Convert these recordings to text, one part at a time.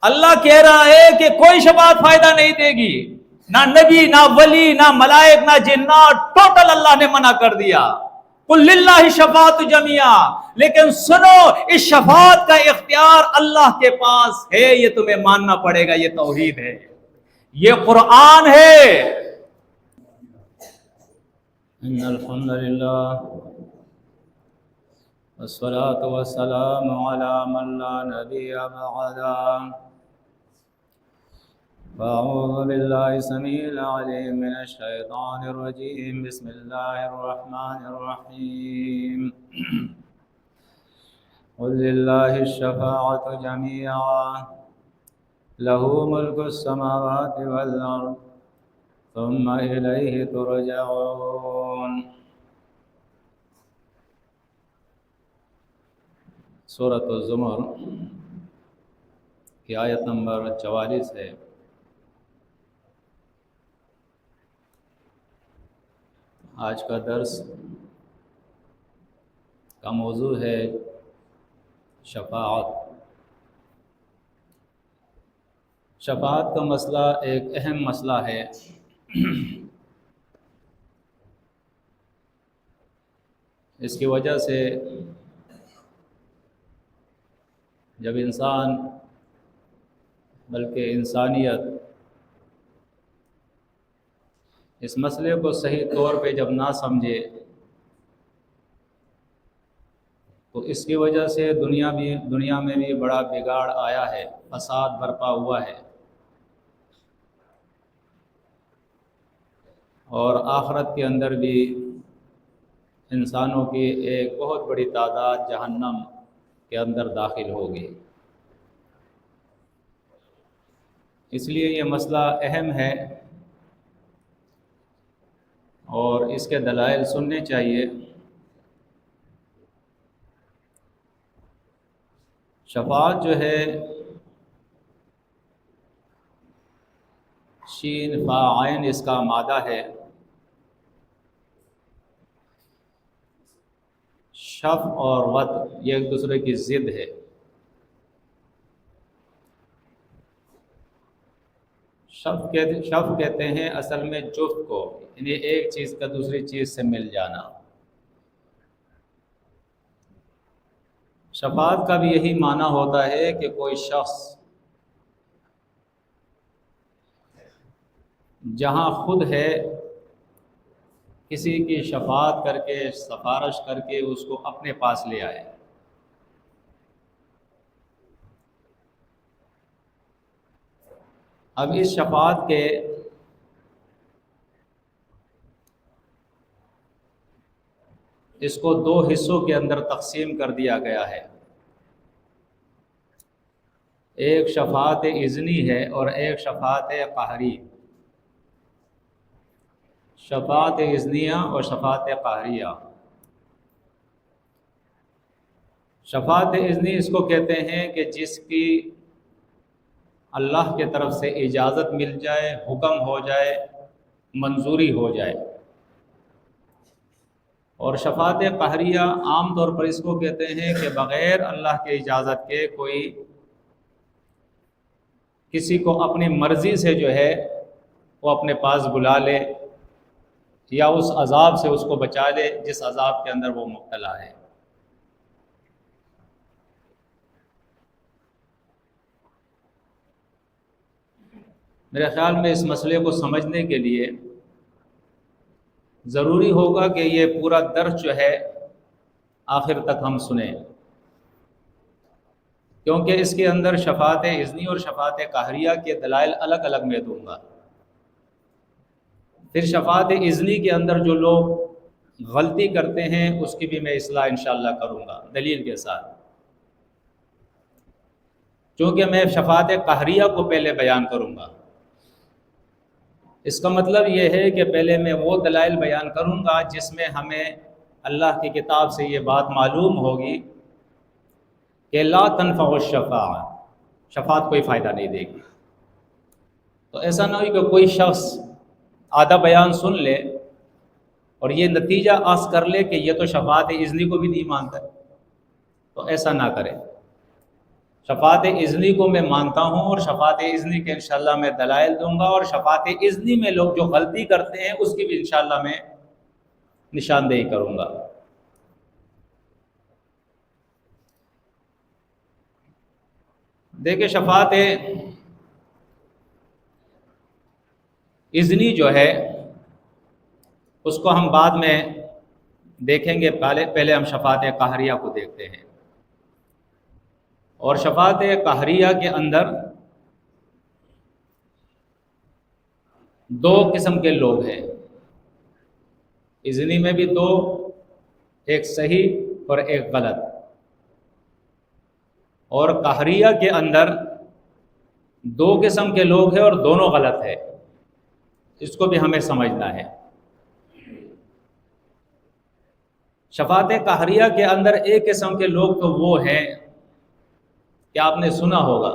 اللہ کہہ رہا ہے کہ کوئی شفاعت فائدہ نہیں دے گی، نہ نبی، نہ ولی، نہ ملائک، نہ جنات، ٹوٹل اللہ نے منع کر دیا۔ قل للہ شفاعت جمیعا، لیکن سنو اس شفاعت کا اختیار اللہ کے پاس ہے، یہ تمہیں ماننا پڑے گا، یہ توحید ہے، یہ قرآن ہے۔ ان الحمد للہ والصلاة والسلام على من لا نبی بعده، فاعوذ باللہ السمیع العلیم من الشیطان الرجیم، بسم اللہ الرحمن الرحیم۔ قل للہ الشفاعۃ جمیعا لہ ملک السماوات والارض ثم الیہ ترجعون۔ سورۃ الزمر کی آیت نمبر 44 ہے۔ آج کا درس کا موضوع ہے شفاعت۔ شفاعت کا مسئلہ ایک اہم مسئلہ ہے۔ اس کی وجہ سے جب انسان بلکہ انسانیت اس مسئلے کو صحیح طور پہ جب نہ سمجھے تو اس کی وجہ سے دنیا میں بھی بڑا بگاڑ آیا ہے، فساد برپا ہوا ہے، اور آخرت کے اندر بھی انسانوں کی ایک بہت بڑی تعداد جہنم کے اندر داخل ہوگی۔ اس لیے یہ مسئلہ اہم ہے اور اس کے دلائل سننے چاہیے۔ شفاعت جو ہے شین فا عین اس کا مادہ ہے۔ شف اور وط یہ ایک دوسرے کی ضد ہے۔ شف کہتے ہیں اصل میں جفت کو، یعنی ایک چیز کا دوسری چیز سے مل جانا۔ شفاعت کا بھی یہی معنی ہوتا ہے کہ کوئی شخص جہاں خود ہے کسی کی شفاعت کر کے، سفارش کر کے اس کو اپنے پاس لے آئے۔ اب اس شفاعت کے اس کو دو حصوں کے اندر تقسیم کر دیا گیا ہے۔ ایک شفاعت اذنی ہے اور ایک شفاعت قہری۔ شفاعت اذنیہ اور شفاعت قہریہ۔ شفاعت اذنی اس کو کہتے ہیں کہ جس کی اللہ کی طرف سے اجازت مل جائے، حکم ہو جائے، منظوری ہو جائے۔ اور شفاعت قہریہ عام طور پر اس کو کہتے ہیں کہ بغیر اللہ کی اجازت کے کوئی کسی کو اپنی مرضی سے جو ہے وہ اپنے پاس بلا لے یا اس عذاب سے اس کو بچا لے جس عذاب کے اندر وہ مبتلا ہے۔ میرے خیال میں اس مسئلے کو سمجھنے کے لیے ضروری ہوگا کہ یہ پورا درس جو ہے آخر تک ہم سنیں، کیونکہ اس کے اندر شفاعت اذنی اور شفاعت قہریہ کے دلائل الگ الگ میں دوں گا۔ پھر شفاعت اذنی کے اندر جو لوگ غلطی کرتے ہیں اس کی بھی میں اصلاح انشاءاللہ کروں گا دلیل کے ساتھ، چونکہ میں شفاعت قہریہ کو پہلے بیان کروں گا۔ اس کا مطلب یہ ہے کہ پہلے میں وہ دلائل بیان کروں گا جس میں ہمیں اللہ کی کتاب سے یہ بات معلوم ہوگی کہ لا تنفع الشفاعہ، شفاعت کوئی فائدہ نہیں دے گی۔ تو ایسا نہ ہو کہ کوئی شخص آدھا بیان سن لے اور یہ نتیجہ آس کر لے کہ یہ تو شفاعت اذنی کو بھی نہیں مانتا ہے، تو ایسا نہ کرے۔ شفاعت اذنی کو میں مانتا ہوں، اور شفاعت اذنی کے انشاءاللہ میں دلائل دوں گا، اور شفاعت اذنی میں لوگ جو غلطی کرتے ہیں اس کی بھی انشاءاللہ میں نشاندہی کروں گا۔ دیکھیں، شفاعت اذنی جو ہے اس کو ہم بعد میں دیکھیں گے، پہلے ہم شفاعت قہریہ کو دیکھتے ہیں۔ اور شفاعت قہریہ کے اندر دو قسم کے لوگ ہیں، اذنی میں بھی دو، ایک صحیح اور ایک غلط، اور قہریہ کے اندر دو قسم کے لوگ ہیں اور دونوں غلط ہے، اس کو بھی ہمیں سمجھنا ہے۔ شفاعت قہریہ کے اندر ایک قسم کے لوگ تو وہ ہیں کہ آپ نے سنا ہوگا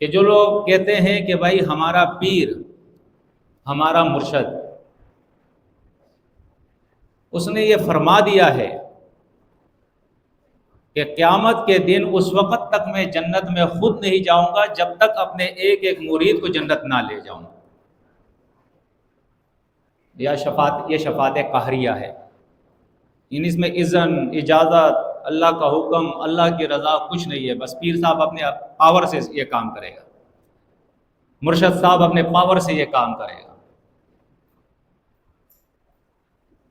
کہ جو لوگ کہتے ہیں کہ بھائی ہمارا پیر، ہمارا مرشد، اس نے یہ فرما دیا ہے کہ قیامت کے دن اس وقت تک میں جنت میں خود نہیں جاؤں گا جب تک اپنے ایک ایک مرید کو جنت نہ لے جاؤں۔ یہ شفاعت قہریہ ہے، یعنی اس میں اذن، اجازت، اللہ کا حکم، اللہ کی رضا کچھ نہیں ہے، بس پیر صاحب اپنے پاور سے یہ کام کرے گا، مرشد صاحب اپنے پاور سے یہ کام کرے گا۔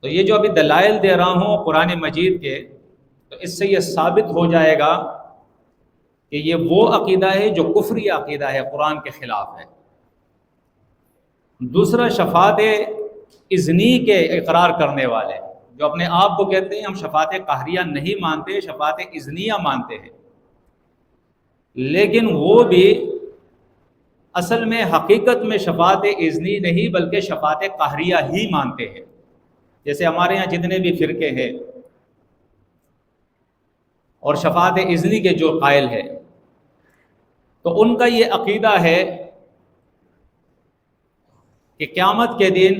تو یہ جو ابھی دلائل دے رہا ہوں قرآن مجید کے، تو اس سے یہ ثابت ہو جائے گا کہ یہ وہ عقیدہ ہے جو کفری عقیدہ ہے، قرآن کے خلاف ہے۔ دوسرا، شفاعت اذنی کے اقرار کرنے والے جو اپنے آپ کو کہتے ہیں ہم شفاعت قہریہ نہیں مانتے، شفاعت اذنیہ مانتے ہیں، لیکن وہ بھی اصل میں حقیقت میں شفاعت اذنی نہیں بلکہ شفاعت قہریہ ہی مانتے ہیں۔ جیسے ہمارے ہاں جتنے بھی فرقے ہیں اور شفاعت اذنی کے جو قائل ہیں، تو ان کا یہ عقیدہ ہے کہ قیامت کے دن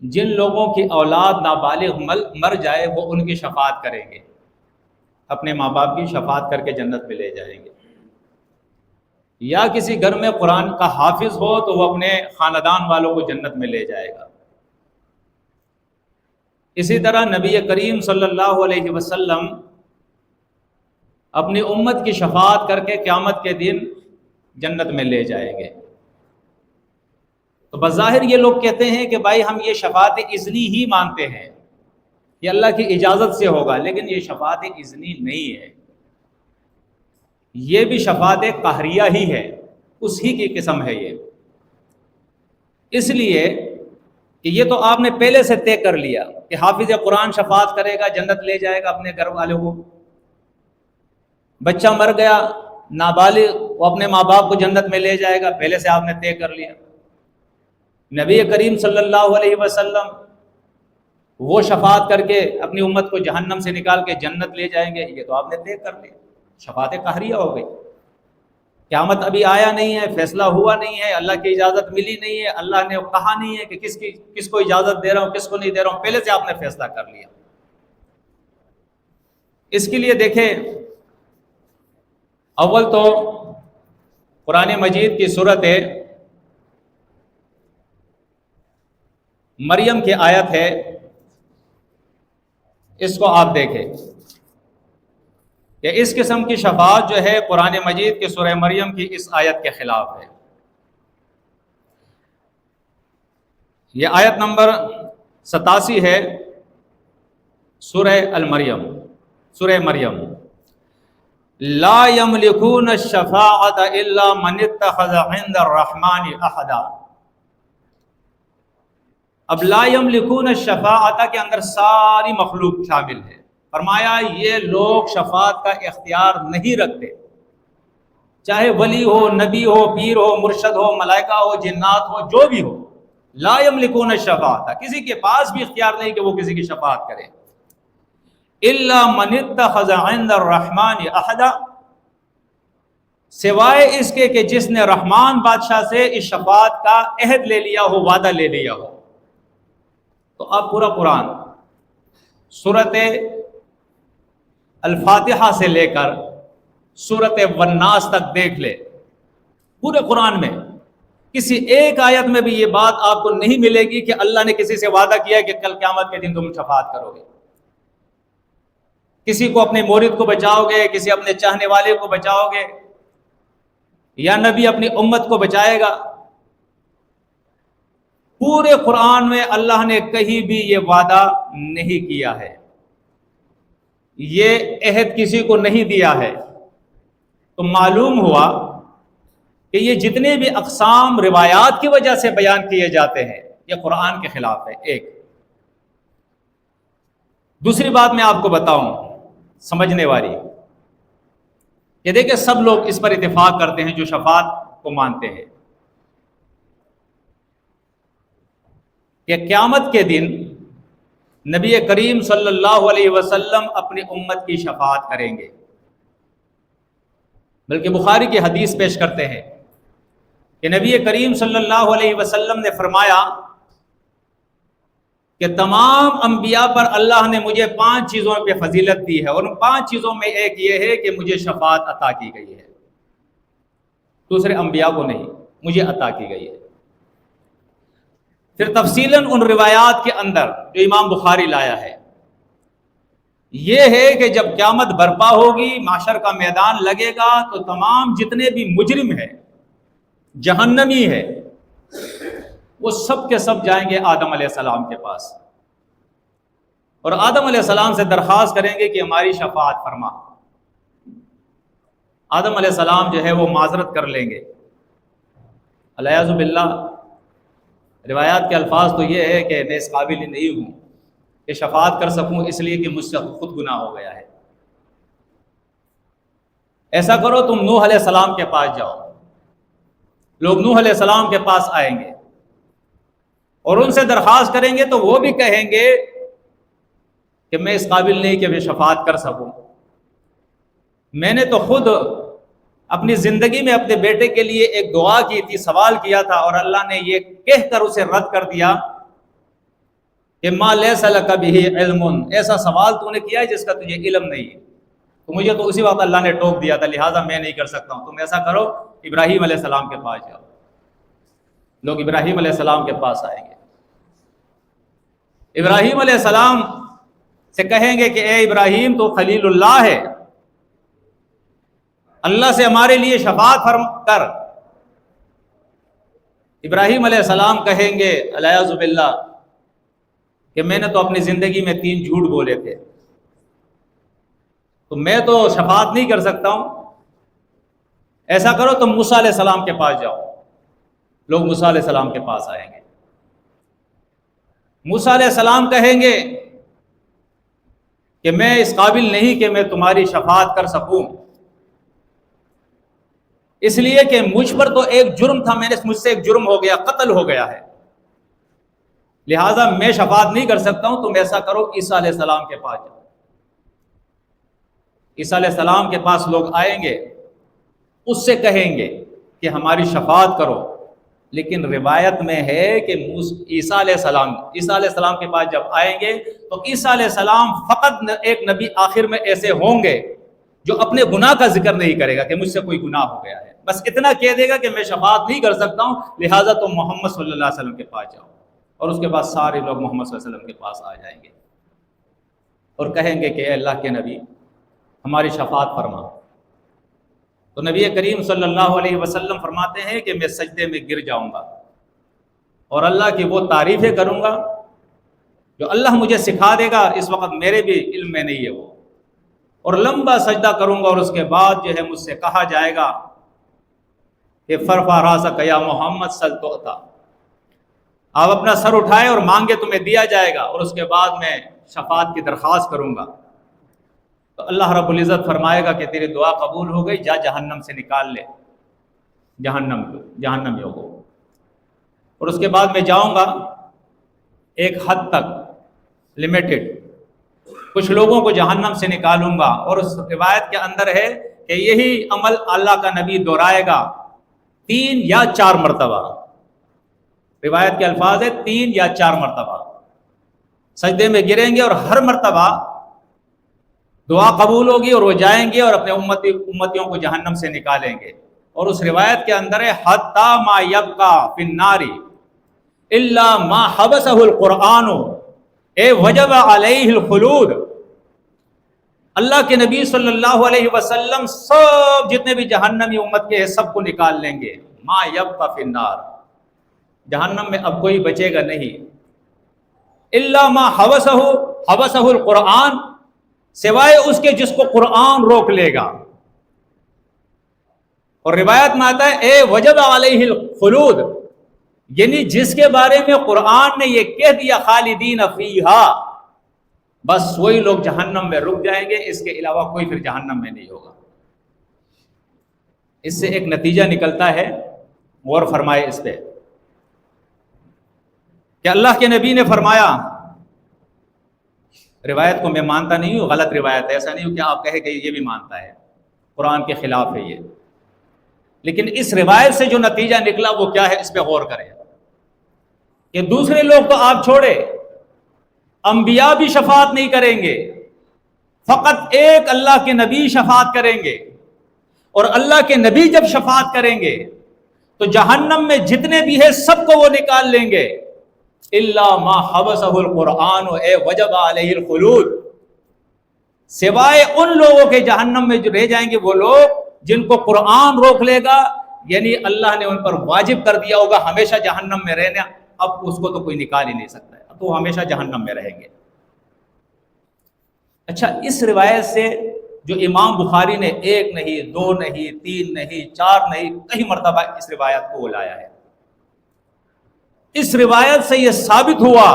جن لوگوں کی اولاد نابالغ مر جائے وہ ان کی شفاعت کریں گے، اپنے ماں باپ کی شفاعت کر کے جنت میں لے جائیں گے۔ یا کسی گھر میں قرآن کا حافظ ہو تو وہ اپنے خاندان والوں کو جنت میں لے جائے گا۔ اسی طرح نبی کریم صلی اللہ علیہ وسلم اپنی امت کی شفاعت کر کے قیامت کے دن جنت میں لے جائیں گے۔ تو بظاہر یہ لوگ کہتے ہیں کہ بھائی ہم یہ شفاعت اذنی ہی مانتے ہیں، یہ اللہ کی اجازت سے ہوگا، لیکن یہ شفاعت اذنی نہیں ہے، یہ بھی شفاعت قہریہ ہی ہے، اسی کی قسم ہے یہ۔ اس لیے کہ یہ تو آپ نے پہلے سے طے کر لیا کہ حافظ قرآن شفاعت کرے گا، جنت لے جائے گا اپنے گھر والوں کو، بچہ مر گیا نابالغ، وہ اپنے ماں باپ کو جنت میں لے جائے گا، پہلے سے آپ نے طے کر لیا۔ نبی کریم صلی اللہ علیہ وسلم وہ شفاعت کر کے اپنی امت کو جہنم سے نکال کے جنت لے جائیں گے، یہ تو آپ نے طے کر لیا، شفاعت قہریہ ہو گئی۔ قیامت ابھی آیا نہیں ہے، فیصلہ ہوا نہیں ہے، اللہ کی اجازت ملی نہیں ہے، اللہ نے کہا نہیں ہے کہ کس کو اجازت دے رہا ہوں کس کو نہیں دے رہا ہوں، پہلے سے آپ نے فیصلہ کر لیا۔ اس کے لیے دیکھیں، اول تو قرآن مجید کی سورت مریم کی آیت ہے، اس کو آپ دیکھیں کہ اس قسم کی شفاعت جو ہے قرآن مجید کے سورہ مریم کی اس آیت کے خلاف ہے۔ یہ آیت نمبر 87 ہے سورہ المریم، سورہ مریم۔ لا یملکون الشفاعۃ الا من اتخذ عند الرحمن احدا۔ اب لا یملکون الشفاعۃ کے اندر ساری مخلوق شامل ہے، فرمایا یہ لوگ شفاعت کا اختیار نہیں رکھتے، چاہے ولی ہو، نبی ہو، پیر ہو، مرشد ہو، ملائکہ ہو، جنات ہو، جو بھی ہو، لا یملکون الشفاعۃ، کسی کے پاس بھی اختیار نہیں کہ وہ کسی کی شفاعت کرے، الا من اتخذ عند الرحمن احدا، سوائے اس کے کہ جس نے رحمان بادشاہ سے اس شفاعت کا عہد لے لیا ہو، وعدہ لے لیا ہو۔ تو اب پورا قرآن سورت الفاتحہ سے لے کر سورۃ والناس تک دیکھ لے، پورے قرآن میں کسی ایک آیت میں بھی یہ بات آپ کو نہیں ملے گی کہ اللہ نے کسی سے وعدہ کیا ہے کہ کل قیامت کے دن تم شفاعت کرو گے، کسی کو اپنے مورد کو بچاؤ گے، کسی اپنے چاہنے والے کو بچاؤ گے، یا نبی اپنی امت کو بچائے گا۔ پورے قرآن میں اللہ نے کہیں بھی یہ وعدہ نہیں کیا ہے، یہ عہد کسی کو نہیں دیا ہے۔ تو معلوم ہوا کہ یہ جتنے بھی اقسام روایات کی وجہ سے بیان کیے جاتے ہیں یہ قرآن کے خلاف ہے۔ ایک دوسری بات میں آپ کو بتاؤں سمجھنے والی، کہ دیکھیں سب لوگ اس پر اتفاق کرتے ہیں جو شفاعت کو مانتے ہیں کہ قیامت کے دن نبی کریم صلی اللہ علیہ وسلم اپنی امت کی شفاعت کریں گے، بلکہ بخاری کی حدیث پیش کرتے ہیں کہ نبی کریم صلی اللہ علیہ وسلم نے فرمایا کہ تمام انبیاء پر اللہ نے مجھے 5 چیزوں پہ فضیلت دی ہے، اور ان 5 چیزوں میں ایک یہ ہے کہ مجھے شفاعت عطا کی گئی ہے، دوسرے انبیاء کو نہیں، مجھے عطا کی گئی ہے۔ پھر تفصیلاً ان روایات کے اندر جو امام بخاری لایا ہے یہ ہے کہ جب قیامت برپا ہوگی، معاشر کا میدان لگے گا، تو تمام جتنے بھی مجرم ہیں، جہنمی ہے، وہ سب کے سب جائیں گے آدم علیہ السلام کے پاس، اور آدم علیہ السلام سے درخواست کریں گے کہ ہماری شفاعت فرما۔ آدم علیہ السلام جو ہے وہ معذرت کر لیں گے، الیاذ باللہ۔ روایات کے الفاظ تو یہ ہے کہ میں اس قابل ہی نہیں ہوں کہ شفاعت کر سکوں، اس لیے کہ مجھ سے خود گناہ ہو گیا ہے۔ ایسا کرو تم نوح علیہ السلام کے پاس جاؤ۔ لوگ نوح علیہ السلام کے پاس آئیں گے اور ان سے درخواست کریں گے، تو وہ بھی کہیں گے کہ میں اس قابل نہیں کہ میں شفاعت کر سکوں، میں نے تو خود اپنی زندگی میں اپنے بیٹے کے لیے ایک دعا کی تھی، سوال کیا تھا، اور اللہ نے یہ کہہ کر اسے رد کر دیا کہ ما لیس لک بہ علم، ایسا سوال تو نے کیا ہے جس کا تجھے علم نہیں ہے۔ تو مجھے تو اسی وقت اللہ نے ٹوک دیا تھا، لہٰذا میں نہیں کر سکتا ہوں۔ تم ایسا کرو ابراہیم علیہ السلام کے پاس جاؤ۔ لوگ ابراہیم علیہ السلام کے پاس آئیں گے، ابراہیم علیہ السلام سے کہیں گے کہ اے ابراہیم تو خلیل اللہ ہے، اللہ سے ہمارے لیے شفاعت فرما کر۔ ابراہیم علیہ السلام کہیں گے الیاذ باللہ کہ میں نے تو اپنی زندگی میں 3 جھوٹ بولے تھے، تو میں تو شفاعت نہیں کر سکتا ہوں۔ ایسا کرو تم موسیٰ علیہ السلام کے پاس جاؤ۔ لوگ موسیٰ علیہ السلام کے پاس آئیں گے، موسیٰ علیہ السلام کہیں گے کہ میں اس قابل نہیں کہ میں تمہاری شفاعت کر سکوں، اس لیے کہ مجھ پر تو ایک جرم تھا، مجھ سے ایک جرم ہو گیا، قتل ہو گیا ہے، لہٰذا میں شفاعت نہیں کر سکتا ہوں۔ تم ایسا کرو عیسیٰ علیہ السلام کے پاس جاؤ۔ عیسیٰ علیہ السلام کے پاس لوگ آئیں گے، اس سے کہیں گے کہ ہماری شفاعت کرو، لیکن روایت میں ہے کہ عیسیٰ علیہ السلام کے پاس جب آئیں گے تو عیسیٰ علیہ السلام فقط ایک نبی آخر میں ایسے ہوں گے جو اپنے گناہ کا ذکر نہیں کرے گا کہ مجھ سے کوئی گناہ ہو گیا ہے، بس اتنا کہہ دے گا کہ میں شفاعت نہیں کر سکتا ہوں، لہٰذا تم محمد صلی اللہ علیہ وسلم کے پاس جاؤ۔ اور اس کے بعد سارے لوگ محمد صلی اللہ علیہ وسلم کے پاس آ جائیں گے اور کہیں گے کہ اے اللہ کے نبی ہماری شفاعت فرما۔ تو نبی کریم صلی اللہ علیہ وسلم فرماتے ہیں کہ میں سجدے میں گر جاؤں گا اور اللہ کی وہ تعریفیں کروں گا جو اللہ مجھے سکھا دے گا، اس وقت میرے بھی علم میں نہیں ہے وہ، اور لمبا سجدہ کروں گا، اور اس کے بعد جو ہے مجھ سے کہا جائے گا کہ فرفع راسک یا محمد سل تؤتا، آپ اپنا سر اٹھائے اور مانگے تمہیں دیا جائے گا، اور اس کے بعد میں شفاعت کی درخواست کروں گا۔ تو اللہ رب العزت فرمائے گا کہ تیری دعا قبول ہو گئی، جا جہنم سے نکال لے، جہنم ہو۔ اور اس کے بعد میں جاؤں گا ایک حد تک لمیٹڈ، کچھ لوگوں کو جہنم سے نکالوں گا، اور اس روایت کے اندر ہے کہ یہی عمل اللہ کا نبی دہرائے گا 3 یا 4 مرتبہ۔ روایت کے الفاظ ہے 3 یا 4 مرتبہ سجدے میں گریں گے، اور ہر مرتبہ دعا قبول ہوگی اور وہ جائیں گے اور اپنے امتیوں کو جہنم سے نکالیں گے. اور اس روایت کے اندر ہے حتی ما یبقى فی النار الا ما حبسہ القرآن اے وجب علیہ الخلود. اللہ کے نبی صلی اللہ علیہ وسلم سب جتنے بھی جہنمی امت کے ہیں سب کو نکال لیں گے. ما یبقى فی النار، جہنم میں اب کوئی بچے گا نہیں. الا ما حبسہ القرآن، سوائے اس کے جس کو قرآن روک لے گا. اور روایت میں آتا ہے اے وجب علیہ الخلود، یعنی جس کے بارے میں قرآن نے یہ کہہ دیا خالدین فیہا، بس وہی لوگ جہنم میں رک جائیں گے، اس کے علاوہ کوئی پھر جہنم میں نہیں ہوگا. اس سے ایک نتیجہ نکلتا ہے، غور فرمائے اس پہ، کہ اللہ کے نبی نے فرمایا، روایت کو میں مانتا نہیں ہوں، غلط روایت ہے، ایسا نہیں ہوں کہ آپ کہے کہ یہ بھی مانتا ہے، قرآن کے خلاف ہے یہ، لیکن اس روایت سے جو نتیجہ نکلا وہ کیا ہے، اس پہ غور کریں کہ دوسرے لوگ تو آپ چھوڑے، انبیاء بھی شفاعت نہیں کریں گے، فقط ایک اللہ کے نبی شفاعت کریں گے. اور اللہ کے نبی جب شفاعت کریں گے تو جہنم میں جتنے بھی ہیں سب کو وہ نکال لیں گے. الا ما حبسہ القرآن اے وجب علیہ الخلود، سوائے ان لوگوں کے جہنم میں جو رہ جائیں گے وہ لوگ جن کو قرآن روک لے گا، یعنی اللہ نے ان پر واجب کر دیا ہوگا ہمیشہ جہنم میں رہنا، اب اس کو تو کوئی نکال ہی نہیں سکتا ہے، اب تو وہ ہمیشہ جہنم میں رہیں گے. اچھا، اس روایت سے جو امام بخاری نے ایک نہیں، دو نہیں، تین نہیں، چار نہیں، کئی مرتبہ اس روایت کو لایا ہے، اس روایت سے یہ ثابت ہوا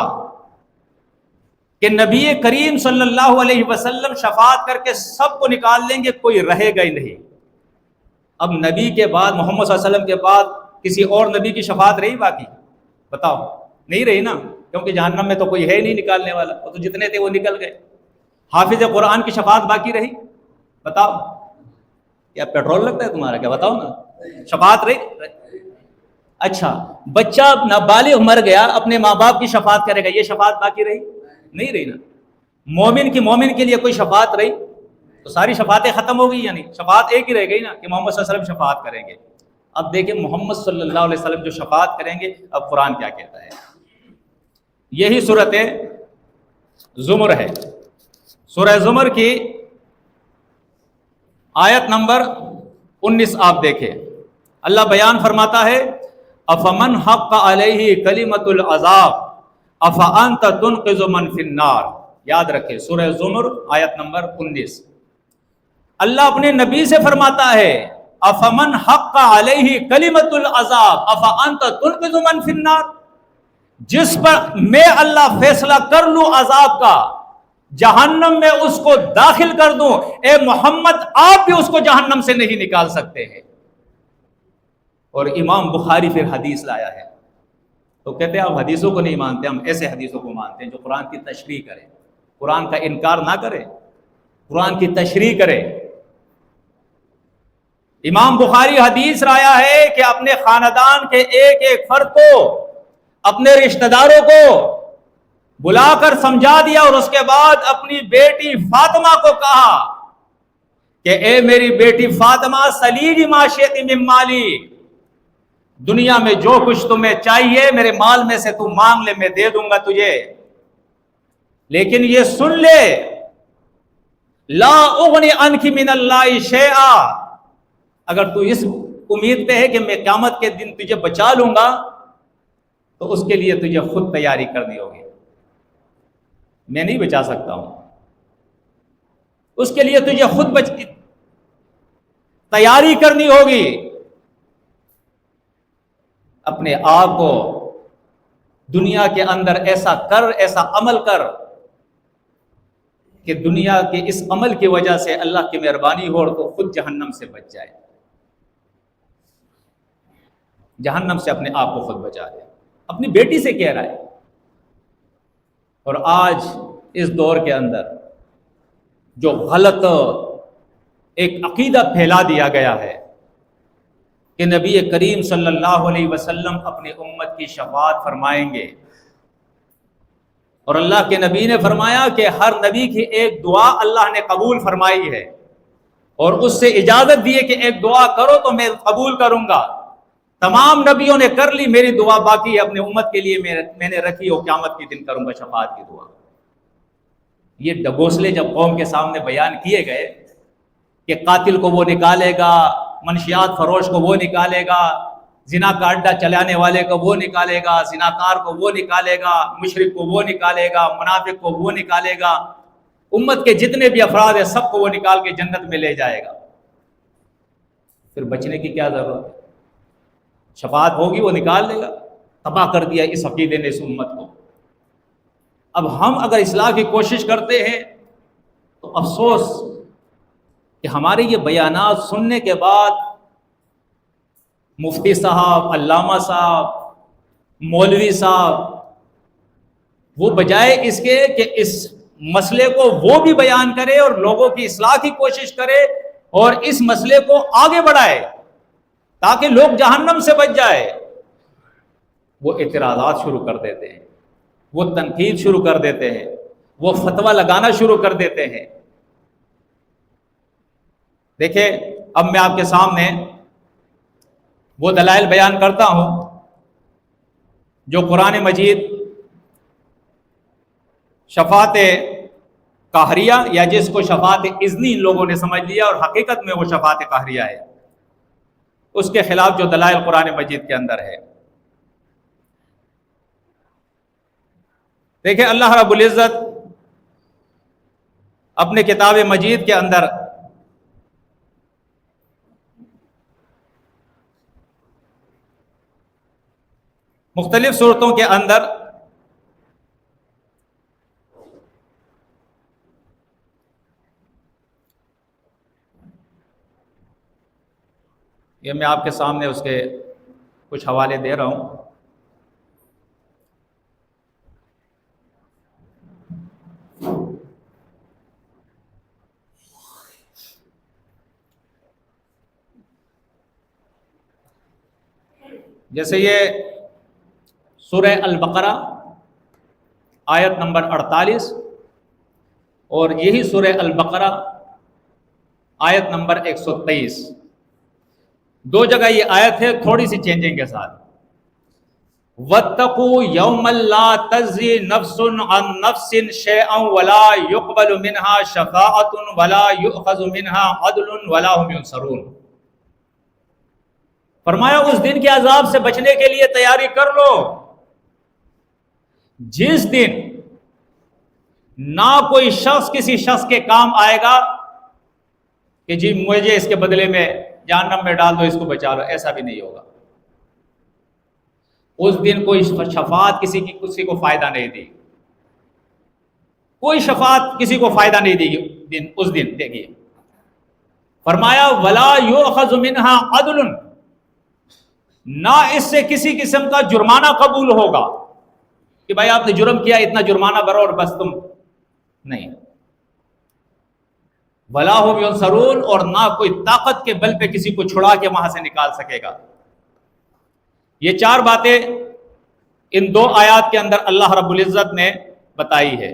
کہ نبی کریم صلی اللہ علیہ وسلم شفاعت کر کے سب کو نکال لیں گے، کوئی رہے گا ہی نہیں. اب نبی کے بعد، محمد صلی اللہ علیہ وسلم کے بعد کسی اور نبی کی شفاعت رہی باقی؟ بتاؤ، نہیں رہی نا، کیونکہ جہنم میں تو کوئی ہے نہیں نکالنے والا، وہ تو جتنے تھے وہ نکل گئے. حافظ قرآن کی شفاعت باقی رہی؟ بتاؤ، کیا پیٹرول لگتا ہے تمہارا؟ کیا بتاؤ نا، شفاعت رہی؟ اچھا، بچہ نابالغ مر گیا، اپنے ماں باپ کی شفاعت کرے گا، یہ شفاعت باقی رہی؟ نہیں رہی نا. مومن کے لیے کوئی شفاعت رہی؟ تو ساری شفاعتیں ختم ہو گئی، یعنی شفاعت ایک ہی رہ گئی نا کہ محمد صلی اللہ علیہ وسلم شفاعت کریں گے. اب دیکھیں محمد صلی اللہ علیہ وسلم جو شفاعت کریں گے، اب قرآن کیا کہتا ہے. یہی سورۃ زمر ہے، سورہ زمر کی آیت نمبر 19 آپ دیکھیں، اللہ بیان فرماتا ہے افمن حق علیہ کلمۃ العذاب افانت تنقذ من فی النار. یاد رکھیں سورہ زمر آیت نمبر 19. اللہ اپنے نبی سے فرماتا ہے افمن حق علیہ کلمۃ العذاب افانت تنقذ من فی النار، جس پر میں اللہ فیصلہ کر لوں عذاب کا، جہنم میں اس کو داخل کر دوں، اے محمد آپ بھی اس کو جہنم سے نہیں نکال سکتے ہیں. اور امام بخاری پھر حدیث لایا ہے، تو کہتے ہیں آپ حدیثوں کو نہیں مانتے، ہم ایسے حدیثوں کو مانتے ہیں جو قرآن کی تشریح کرے، قرآن کا انکار نہ کرے، قرآن کی تشریح کرے. امام بخاری حدیث لایا ہے کہ اپنے خاندان کے ایک ایک فرد کو، اپنے رشتہ داروں کو بلا کر سمجھا دیا، اور اس کے بعد اپنی بیٹی فاطمہ کو کہا کہ اے میری بیٹی فاطمہ سلیلی ما شئت من مالی، دنیا میں جو کچھ تمہیں چاہیے میرے مال میں سے تو مانگ لے، میں دے دوں گا تجھے، لیکن یہ سن لے لا اغنی عنک من اللہ شیئا، اگر تو اس امید پہ ہے کہ میں قیامت کے دن تجھے بچا لوں گا تو اس کے لیے تجھے خود تیاری کرنی ہوگی، میں نہیں بچا سکتا ہوں، اس کے لیے تجھے خود تیاری کرنی ہوگی. اپنے آپ کو دنیا کے اندر ایسا کر، ایسا عمل کر کہ دنیا کے اس عمل کی وجہ سے اللہ کی مہربانی ہو تو خود جہنم سے بچ جائے، جہنم سے اپنے آپ کو خود بچا لے. اپنی بیٹی سے کہہ رہا ہے. اور آج اس دور کے اندر جو غلط ایک عقیدہ پھیلا دیا گیا ہے کہ نبی کریم صلی اللہ علیہ وسلم اپنی امت کی شفاعت فرمائیں گے، اور اللہ کے نبی نے فرمایا کہ ہر نبی کی ایک دعا اللہ نے قبول فرمائی ہے، اور اس سے اجازت دی ہے کہ ایک دعا کرو تو میں قبول کروں گا۔ تمام نبیوں نے کر لی، میری دعا باقی ہے، اپنے امت کے لیے میں نے رکھی، اور قیامت کے دن کروں گا شفاعت کی دعا۔ یہ ڈگوسلے جب قوم کے سامنے بیان کیے گئے کہ قاتل کو وہ نکالے گا، منشیات فروش کو وہ نکالے گا، زنا کا اڈا چلانے والے کو وہ نکالے گا، زناکار کو وہ نکالے گا، مشرک کو وہ نکالے گا، منافق کو وہ نکالے گا، امت کے جتنے بھی افراد ہیں سب کو وہ نکال کے جنت میں لے جائے گا، پھر بچنے کی کیا ضرورت ہے؟ شفاعت ہوگی، وہ نکال لے گا۔ تباہ کر دیا اس عقیدے نے اس امت کو۔ اب ہم اگر اصلاح کی کوشش کرتے ہیں تو افسوس کہ ہمارے یہ بیانات سننے کے بعد مفتی صاحب، علامہ صاحب، مولوی صاحب، وہ بجائے اس کے کہ اس مسئلے کو وہ بھی بیان کرے اور لوگوں کی اصلاح کی کوشش کرے اور اس مسئلے کو آگے بڑھائے تاکہ لوگ جہنم سے بچ جائے، وہ اعتراضات شروع کر دیتے ہیں، وہ تنقید شروع کر دیتے ہیں، وہ فتویٰ لگانا شروع کر دیتے ہیں۔ دیکھیں، اب میں آپ کے سامنے وہ دلائل بیان کرتا ہوں جو قرآن مجید شفاعت قہریہ، یا جس کو شفاعت اذنی ان لوگوں نے سمجھ لیا اور حقیقت میں وہ شفاعت قہریہ ہے، اس کے خلاف جو دلائل قرآن مجید کے اندر ہے۔ دیکھیں، اللہ رب العزت اپنے کتاب مجید کے اندر مختلف صورتوں کے اندر یہ میں آپ کے سامنے اس کے کچھ حوالے دے رہا ہوں۔ جیسے یہ سورہ البقرہ آیت نمبر 48 اور یہی سورہ البقرہ آیت نمبر 123، دو جگہ یہ آیت ہے تھوڑی سی چینجنگ کے ساتھ۔ وَاتَّقُوا يَوْمًا لَا تَجْزِي نَفْسٌ عَن نَفْسٍ شَيْئًا وَلَا يُقْبَلُ مِنْهَا شَفَاعَةٌ وَلَا يُؤْخَذُ مِنْهَا عَدْلٌ وَلَا هُمْ يُنصَرُونَ۔ فرمایا اس دن کے عذاب سے بچنے کے لیے تیاری کر لو، جس دن نہ کوئی شخص کسی شخص کے کام آئے گا کہ جی مجھے اس کے بدلے میں جہنم میں ڈال دو، اس کو بچا لو، ایسا بھی نہیں ہوگا۔ اس دن کوئی شفاعت کسی کو فائدہ نہیں دی، کوئی شفاعت کسی کو فائدہ نہیں دے گی اس دن۔ دیکھیے فرمایا وَلَا يُؤْخَذُ مِنْهَا عَدْلٌ، نہ اس سے کسی قسم کا جرمانہ قبول ہوگا کہ بھائی آپ نے جرم کیا، اتنا جرمانہ بھرو اور بس تم نہیں۔ وَلَا هُمْ يُنصَرُونَ، اور نہ کوئی طاقت کے بل پہ کسی کو چھڑا کے وہاں سے نکال سکے گا۔ یہ چار باتیں ان دو آیات کے اندر اللہ رب العزت نے بتائی ہے۔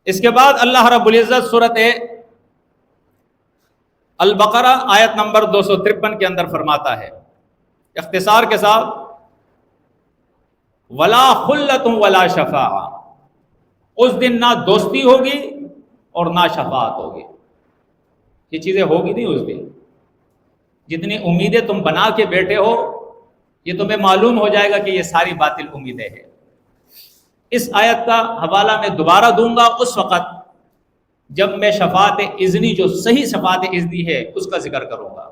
اس کے بعد اللہ رب العزت سورۃ البقرہ آیت نمبر 253 کے اندر فرماتا ہے اختصار کے ساتھ، وَلَا خُلَّةٌ وَلَا شَفَاعَةٌ، اس دن نہ دوستی ہوگی اور نہ شفاعت ہوگی۔ یہ چیزیں ہوگی نہیں اس دن۔ جتنی امیدیں تم بنا کے بیٹھے ہو، یہ تمہیں معلوم ہو جائے گا کہ یہ ساری باطل امیدیں ہیں۔ اس آیت کا حوالہ میں دوبارہ دوں گا اس وقت جب میں شفاعت اذنی، جو صحیح شفاعت اذنی ہے، اس کا ذکر کروں گا۔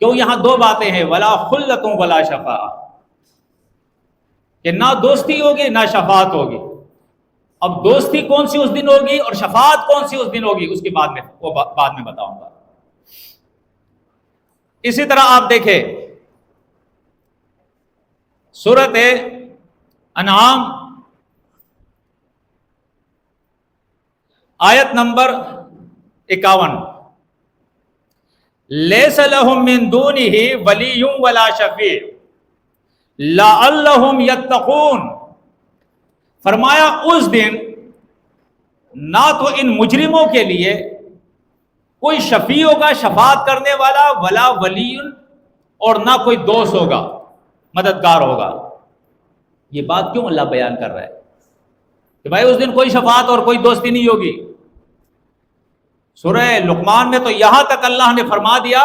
کیوں یہاں دو باتیں ہیں، ولا خلۃ ولا شفاعۃ، کہ نہ دوستی ہوگی نہ شفاعت ہوگی۔ اب دوستی کون سی اس دن ہوگی اور شفاعت کون سی اس دن ہوگی، اس کی بعد میں بتاؤں گا۔ اسی طرح آپ دیکھیں سورۃ انعام آیت نمبر 51، لیس لہم من دونہ ولی ولا شفیع لعلہم یتقون فرمایا اس دن نہ تو ان مجرموں کے لیے کوئی شفیع ہوگا شفاعت کرنے والا، ولا ولی، اور نہ کوئی دوست ہوگا مددگار ہوگا۔ یہ بات کیوں اللہ بیان کر رہا ہے کہ بھائی اس دن کوئی شفاعت اور کوئی دوستی نہیں ہوگی؟ سورہ لقمان میں تو یہاں تک اللہ نے فرما دیا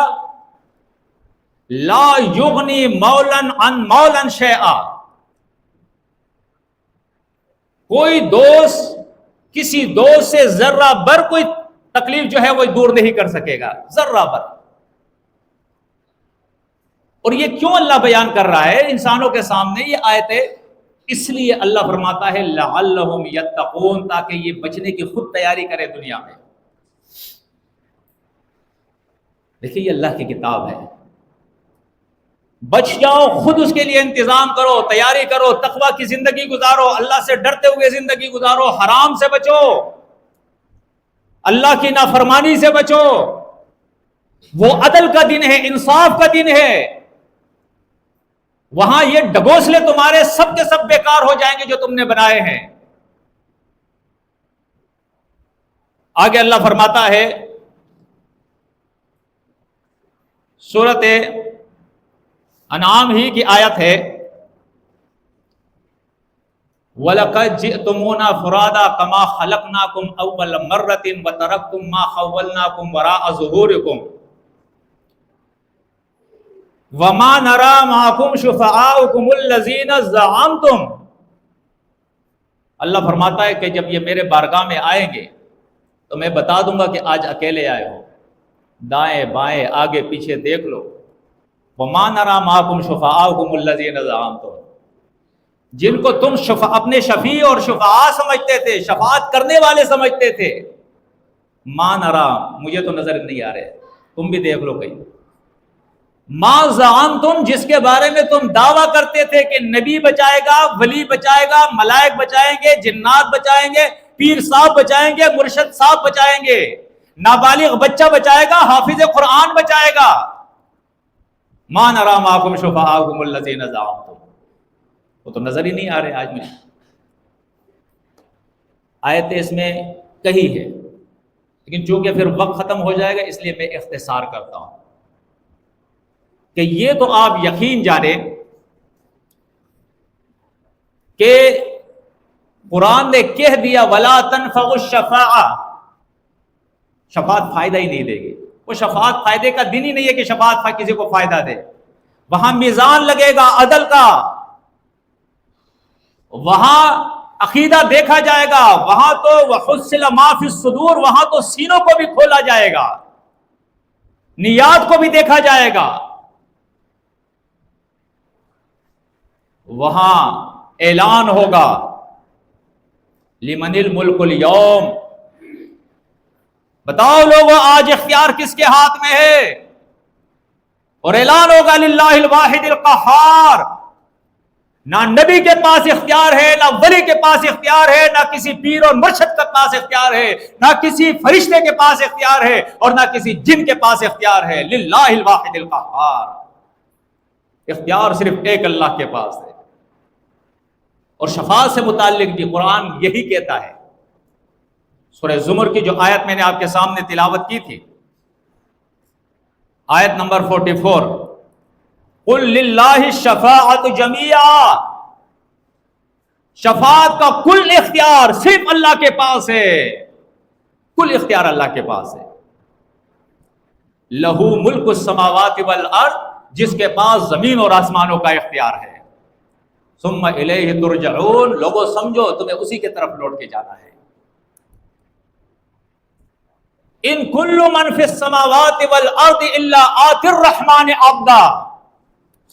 لا یغنی مولا عن مولا شیئا، کوئی دوست کسی دوست سے ذرہ بر کوئی تکلیف جو ہے وہ دور نہیں کر سکے گا، ذرہ بر۔ اور یہ کیوں اللہ بیان کر رہا ہے انسانوں کے سامنے یہ آیتیں؟ اس لیے اللہ فرماتا ہے لعلہم یتقون، تاکہ یہ بچنے کی خود تیاری کرے دنیا میں۔ دیکھیے یہ اللہ کی کتاب ہے، بچ جاؤ، خود اس کے لیے انتظام کرو، تیاری کرو، تقوی کی زندگی گزارو، اللہ سے ڈرتے ہوئے زندگی گزارو، حرام سے بچو، اللہ کی نافرمانی سے بچو۔ وہ عدل کا دن ہے، انصاف کا دن ہے، وہاں یہ ڈگوسلے تمہارے سب کے سب بیکار ہو جائیں گے جو تم نے بنائے ہیں۔ آگے اللہ فرماتا ہے سورۃ انعام ہی کی آیت ہے وَلَقَدْ جِئْتُمُونَا فُرَادَىٰ كَمَا خَلَقْنَاكُمْ أَوَّلَ مَرَّةٍ وَتَرَكْتُم مَّا خَوَّلْنَاكُمْ وَرَاءَ ظُهُورِكُمْ وَمَا نَرَىٰ مَعَكُمْ شُفَعَاءَكُمُ الَّذِينَ زَعَمْتُمْ۔ اللہ فرماتا ہے کہ جب یہ میرے بارگاہ میں آئیں گے تو میں بتا دوں گا کہ آج اکیلے آئے ہو، دائیں بائیں آگے پیچھے دیکھ لو۔ وَمَا نَرَىٰ مَعَكُمْ شُفَعَاءَكُمُ الَّذِينَ زَعَمْتُمْ، جن کو تم اپنے شفیع اور شفعاء سمجھتے تھے، شفاعت کرنے والے سمجھتے تھے، ما نرا، مجھے تو نظر نہیں آ رہے، تم بھی دیکھ لو کہیں۔ ما زعمتم، جس کے بارے میں تم دعویٰ کرتے تھے کہ نبی بچائے گا، ولی بچائے گا، ملائک بچائیں گے، جنات بچائیں گے، پیر صاحب بچائیں گے، مرشد صاحب بچائیں گے، نابالغ بچہ بچائے گا، حافظ قرآن بچائے گا۔ ما نرا معکم شفعاءکم الذین زعمتم، وہ تو نظر ہی نہیں آ رہے آج میں۔ آیت اس میں کہی ہے، لیکن چونکہ پھر وقت ختم ہو جائے گا اس لیے میں اختصار کرتا ہوں کہ یہ تو آپ یقین جانیں کہ قرآن نے کہہ دیا وَلَا تَنْفَعُ الشَّفَاعَةُ، شفاعت فائدہ ہی نہیں دے گی۔ وہ شفاعت فائدے کا دن ہی نہیں ہے کہ شفاعت کسی کو فائدہ دے۔ وہاں میزان لگے گا عدل کا، وہاں عقیدہ دیکھا جائے گا، وہاں تو وَحُصِّلَ مَا فِي الصُّدُورِ، وہاں تو سینوں کو بھی کھولا جائے گا، نیات کو بھی دیکھا جائے گا، وہاں اعلان ہوگا لمن الملک اليوم، بتاؤ لوگوں آج اختیار کس کے ہاتھ میں ہے، اور اعلان ہوگا للہ الواحد القہار، نہ نبی کے پاس اختیار ہے، نہ ولی کے پاس اختیار ہے، نہ کسی پیر اور مرشد کے پاس اختیار ہے، نہ کسی فرشتے کے پاس اختیار ہے، اور نہ کسی جن کے پاس اختیار ہے۔ للہ الواحد القہار، اختیار صرف ایک اللہ کے پاس ہے۔ اور شفاعت سے متعلق بھی قرآن یہی کہتا ہے۔ سورہ زمر کی جو آیت میں نے آپ کے سامنے تلاوت کی تھی، آیت نمبر 44، قل للہ الشفاعۃ جمیعا، شفاعت کا کل اختیار صرف اللہ کے پاس ہے، کل اختیار اللہ کے پاس ہے۔ لہو ملک السماوات والارض، جس کے پاس زمین اور آسمانوں کا اختیار ہے۔ ثم الیہ ترجعون، لوگوں سمجھو تمہیں اسی کی طرف لوٹ کے جانا ہے۔ ان کل من فی السماوات والارض الا آتی الرحمن عبدا،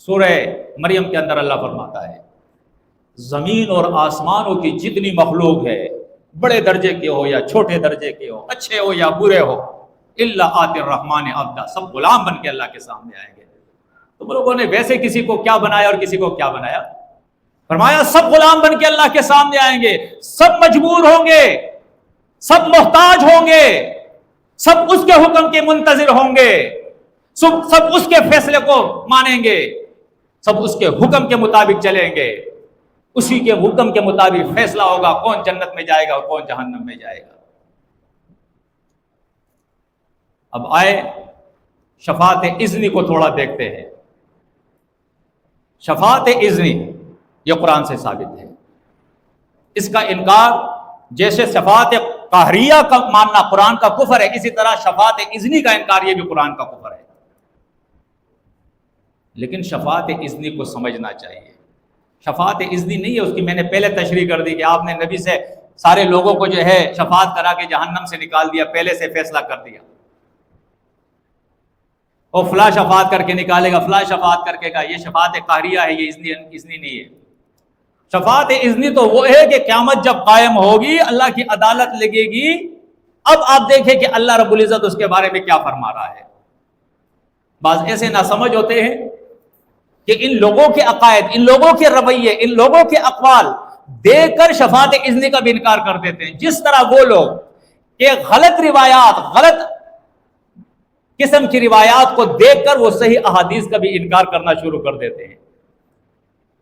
سورہ مریم کے اندر اللہ فرماتا ہے زمین اور آسمانوں کی جتنی مخلوق ہے، بڑے درجے کے ہو یا چھوٹے درجے کے ہو، اچھے ہو یا برے ہو، الا آتی الرحمن عبدا، سب غلام بن کے اللہ کے سامنے آئیں گے۔ تم لوگوں نے ویسے کسی کو کیا بنایا اور کسی کو کیا بنایا؟ فرمایا سب غلام بن کے اللہ کے سامنے آئیں گے، سب مجبور ہوں گے، سب محتاج ہوں گے، سب اس کے حکم کے منتظر ہوں گے، سب اس کے فیصلے کو مانیں گے، سب اس کے حکم کے مطابق چلیں گے۔ اسی کے حکم کے مطابق فیصلہ ہوگا کون جنت میں جائے گا اور کون جہنم میں جائے گا۔ اب آئے شفاعت اذنی کو تھوڑا دیکھتے ہیں۔ شفاعت اذنی یہ قرآن سے ثابت ہے، اس کا انکار جیسے شفاعت قہریہ کا ماننا قرآن کا کفر ہے، اسی طرح شفاعت اذنی کا انکار یہ بھی قرآن کا کفر ہے۔ لیکن شفاعت اذنی کو سمجھنا چاہیے۔ شفاعت اذنی نہیں ہے، اس کی میں نے پہلے تشریح کر دی کہ آپ نے نبی سے سارے لوگوں کو جو ہے شفاعت کرا کے جہنم سے نکال دیا، پہلے سے فیصلہ کر دیا، اور فلاں شفاعت کر کے نکالے گا، فلاں شفاعت کر کے گا، یہ شفاعت قہریہ ہے، یہ اذنی نہیں ہے۔ شفاعت اذنی تو وہ ہے کہ قیامت جب قائم ہوگی، اللہ کی عدالت لگے گی، اب آپ دیکھیں کہ اللہ رب العزت اس کے بارے میں کیا فرما رہا ہے۔ بعض ایسے ناسمجھ ہوتے ہیں کہ ان لوگوں کے عقائد، ان لوگوں کے رویے، ان لوگوں کے اقوال دیکھ کر شفاعت اذنی کا بھی انکار کر دیتے ہیں۔ جس طرح وہ لوگ کہ غلط روایات، غلط قسم کی روایات کو دیکھ کر وہ صحیح احادیث کا بھی انکار کرنا شروع کر دیتے ہیں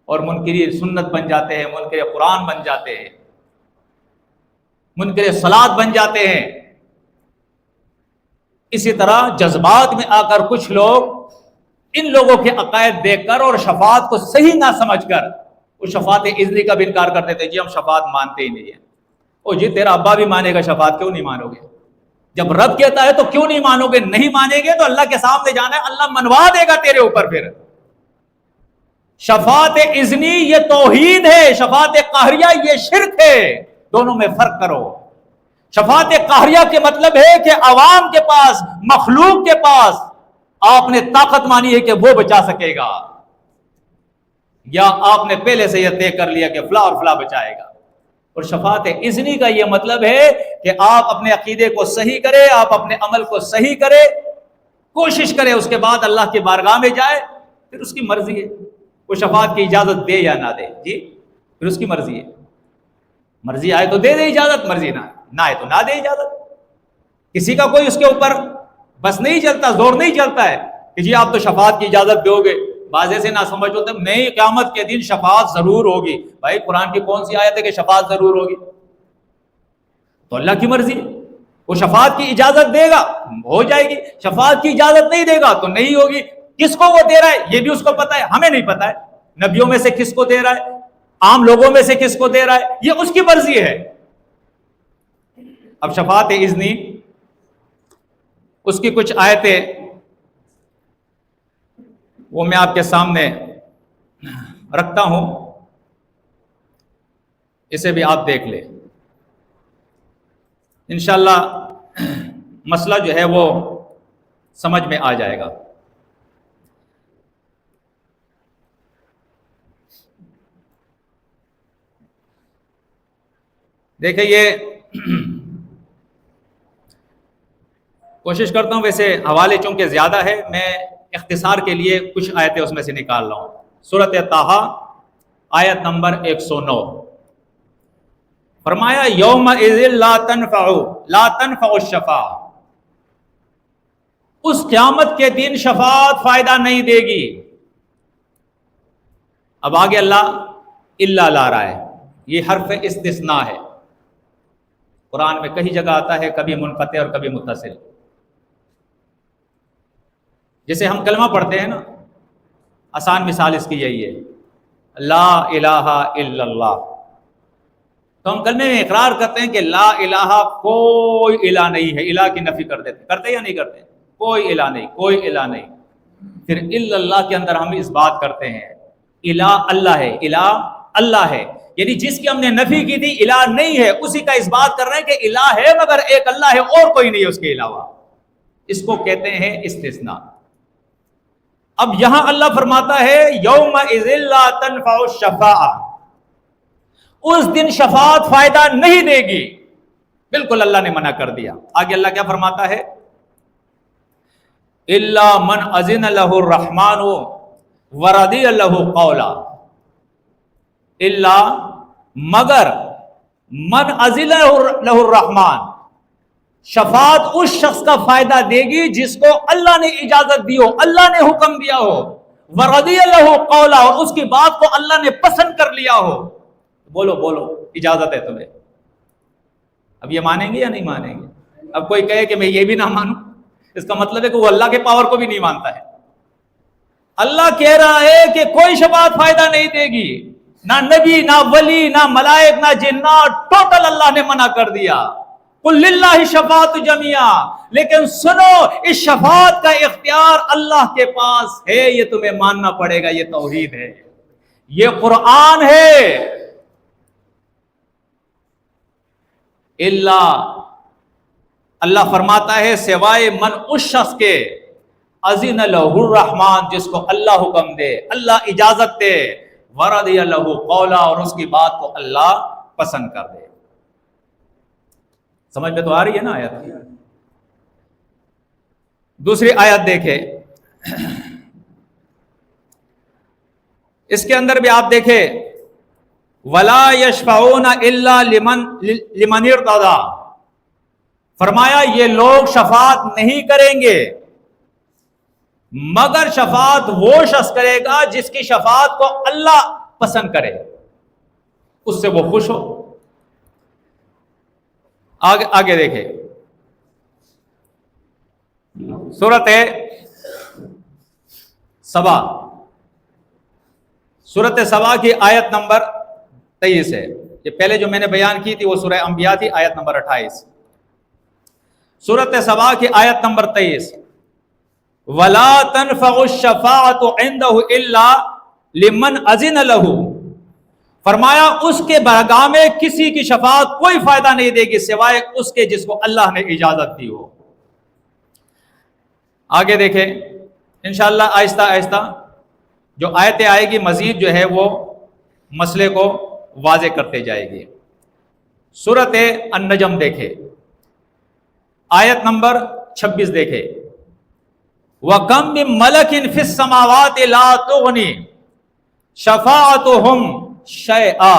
اور منکری سنت بن جاتے ہیں، منکر قرآن بن جاتے ہیں، منکر صلاۃ بن جاتے ہیں۔ اسی طرح جذبات میں آ کر کچھ لوگ ان لوگوں کے عقائد دیکھ کر اور شفاعت کو صحیح نہ سمجھ کر وہ شفاعت اذنی کا بھی انکار کر دیتے ہیں۔ جی ہم شفاعت مانتے ہی نہیں ہیں۔ او جی تیرا ابا بھی مانے گا شفاعت، کیوں نہیں مانو گے؟ جب رب کہتا ہے تو کیوں نہیں مانو گے؟ نہیں مانیں گے تو اللہ کے سامنے جانا ہے، اللہ منوا دے گا تیرے اوپر۔ پھر شفاعت اذنی یہ توحید ہے، شفاعت قہریہ یہ شرک ہے، دونوں میں فرق کرو۔ شفاعت قہریہ کے مطلب ہے کہ عوام کے پاس، مخلوق کے پاس آپ نے طاقت مانی ہے کہ وہ بچا سکے گا، یا آپ نے پہلے سے یہ طے کر لیا کہ فلاں اور فلاں بچائے گا۔ اور شفاعت اذنی کا یہ مطلب ہے کہ آپ اپنے عقیدے کو صحیح کرے، آپ اپنے عمل کو صحیح کرے، کوشش کرے، اس کے بعد اللہ کی بارگاہ میں جائے، پھر اس کی مرضی ہے وہ شفاعت کی اجازت دے یا نہ دے۔ جی پھر اس کی مرضی ہے، مرضی آئے تو دے اجازت، مرضی نہ آئے تو نہ دے اجازت۔ کسی کا کوئی اس کے اوپر بس نہیں چلتا، زور نہیں چلتا ہے کہ جی آپ تو شفاعت کی اجازت دو گے۔ بعض ایسے نہ سمجھ ہوتے ہیں نہیں قیامت کے دن شفاعت ضرور ہوگی۔ بھائی قرآن کی کون سی آیت ہے کہ شفاعت ضرور ہوگی؟ تو اللہ کی مرضی ہے، وہ شفاعت کی اجازت دے گا ہو جائے گی، شفاعت کی اجازت نہیں دے گا تو نہیں ہوگی۔ کس کو وہ دے رہا ہے یہ بھی اس کو پتا ہے، ہمیں نہیں پتا ہے نبیوں میں سے کس کو دے رہا ہے، عام لوگوں میں سے کس کو دے رہا ہے، یہ اس کی مرضی ہے۔ اب شفاعت اذنی اس کی کچھ آیتیں وہ میں آپ کے سامنے رکھتا ہوں، اسے بھی آپ دیکھ لیں، انشاءاللہ مسئلہ جو ہے وہ سمجھ میں آ جائے گا۔ دیکھیں یہ کوشش کرتا ہوں، ویسے حوالے چونکہ زیادہ ہے، میں اختصار کے لیے کچھ آیتیں اس میں سے نکال رہا ہوں۔ سورۃ طٰہٰ آیت نمبر 109، فرمایا یومئذ لا تنفع الشفاعۃ، اس قیامت کے دن شفاعت فائدہ نہیں دے گی۔ اب آگے اللہ الا لا رہا ہے، یہ حرف استثناء ہے، قرآن میں کئی جگہ آتا ہے، کبھی منقطع اور کبھی متصل۔ جیسے ہم کلمہ پڑھتے ہیں نا، آسان مثال اس کی یہی ہے، لا الہ الا اللہ، تو ہم کلمے میں اقرار کرتے ہیں کہ لا الہ، کوئی الہ نہیں ہے، الہ کی نفی کر دیتے، کرتے یا نہیں کرتے؟ کوئی الہ نہیں، کوئی الہ نہیں۔ پھر الا اللہ کے اندر ہم اس بات کرتے ہیں الہ اللہ ہے، الہ اللہ ہے، یعنی جس کی ہم نے نفی کی تھی الہ نہیں ہے، اسی کا اس بات کر رہے ہیں کہ الہ ہے مگر ایک اللہ ہے اور کوئی نہیں ہے اس کے علاوہ، اس کو کہتے ہیں استثناء۔ اب یہاں اللہ فرماتا ہے یومئذ لا تنفع الشفاعۃ، اس دن شفاعت فائدہ نہیں دے گی، بالکل اللہ نے منع کر دیا۔ آگے اللہ کیا فرماتا ہے؟ الا من اذن له الرحمن ورضی له قولا، الا مگر من اذن له الرحمن، شفاعت اس شخص کا فائدہ دے گی جس کو اللہ نے اجازت دی ہو، اللہ نے حکم دیا ہو، ورضی له قولا، اور اس کی بات کو اللہ نے پسند کر لیا ہو۔ بولو بولو اجازت ہے تمہیں. اب یہ مانیں گے یا نہیں مانیں گے؟ اب کوئی کہے کہ میں یہ بھی نہ مانوں، اس کا مطلب ہے کہ وہ اللہ کے پاور کو بھی نہیں مانتا ہے. اللہ کہہ رہا ہے کہ کوئی شفاعت فائدہ نہیں دے گی، نہ نبی، نہ ولی، نہ ملائک، نہ جنات، ٹوٹل اللہ نے منع کر دیا. قل للہ شفاعت جمیعا، لیکن سنو اس شفاعت کا اختیار اللہ کے پاس ہے، یہ تمہیں ماننا پڑے گا. یہ توحید ہے، یہ قرآن ہے. اللہ فرماتا ہے سوائے من اس شخص کے اذن لہ الرحمن، جس کو اللہ حکم دے، اللہ اجازت دے، ورضی لہ قولا، اور اس کی بات کو اللہ پسند کر دے. سمجھ میں تو آ رہی ہے نا آیت؟ دوسری آیت دیکھیں، اس کے اندر بھی آپ دیکھیں ولا یشفعون الا لمن ارتضی، فرمایا یہ لوگ شفاعت نہیں کریں گے مگر شفاعت وہ شخص کرے گا جس کی شفاعت کو اللہ پسند کرے، اس سے وہ خوش ہو. آگے دیکھیں سورۃ سبا، سورۃ سبا کی آیت نمبر 23 ہے. یہ پہلے جو میں نے بیان کی تھی وہ سورہ انبیاء تھی، آیت نمبر 28. سورۃ سبا کی آیت نمبر 23، وَلَا تَنْفَعُ الشَّفَاعَةُ عِنْدَهُ إِلَّا لِمَنْ أَذِنَ لَهُ، فرمایا اس کے بارگاہ میں کسی کی شفاعت کوئی فائدہ نہیں دے گی سوائے اس کے جس کو اللہ نے اجازت دی ہو. آگے دیکھیں انشاءاللہ آہستہ آہستہ جو آیتیں آئے گی مزید جو ہے وہ مسئلے کو واضح کرتے جائے گی. سورۃ النجم دیکھیں، آیت نمبر 26 دیکھیں، وَكَمْ مِن مَلَكٍ فِي السَّمَاوَاتِ لَا تُغْنِي شَفَاعَتُهُمْ شَيْئًا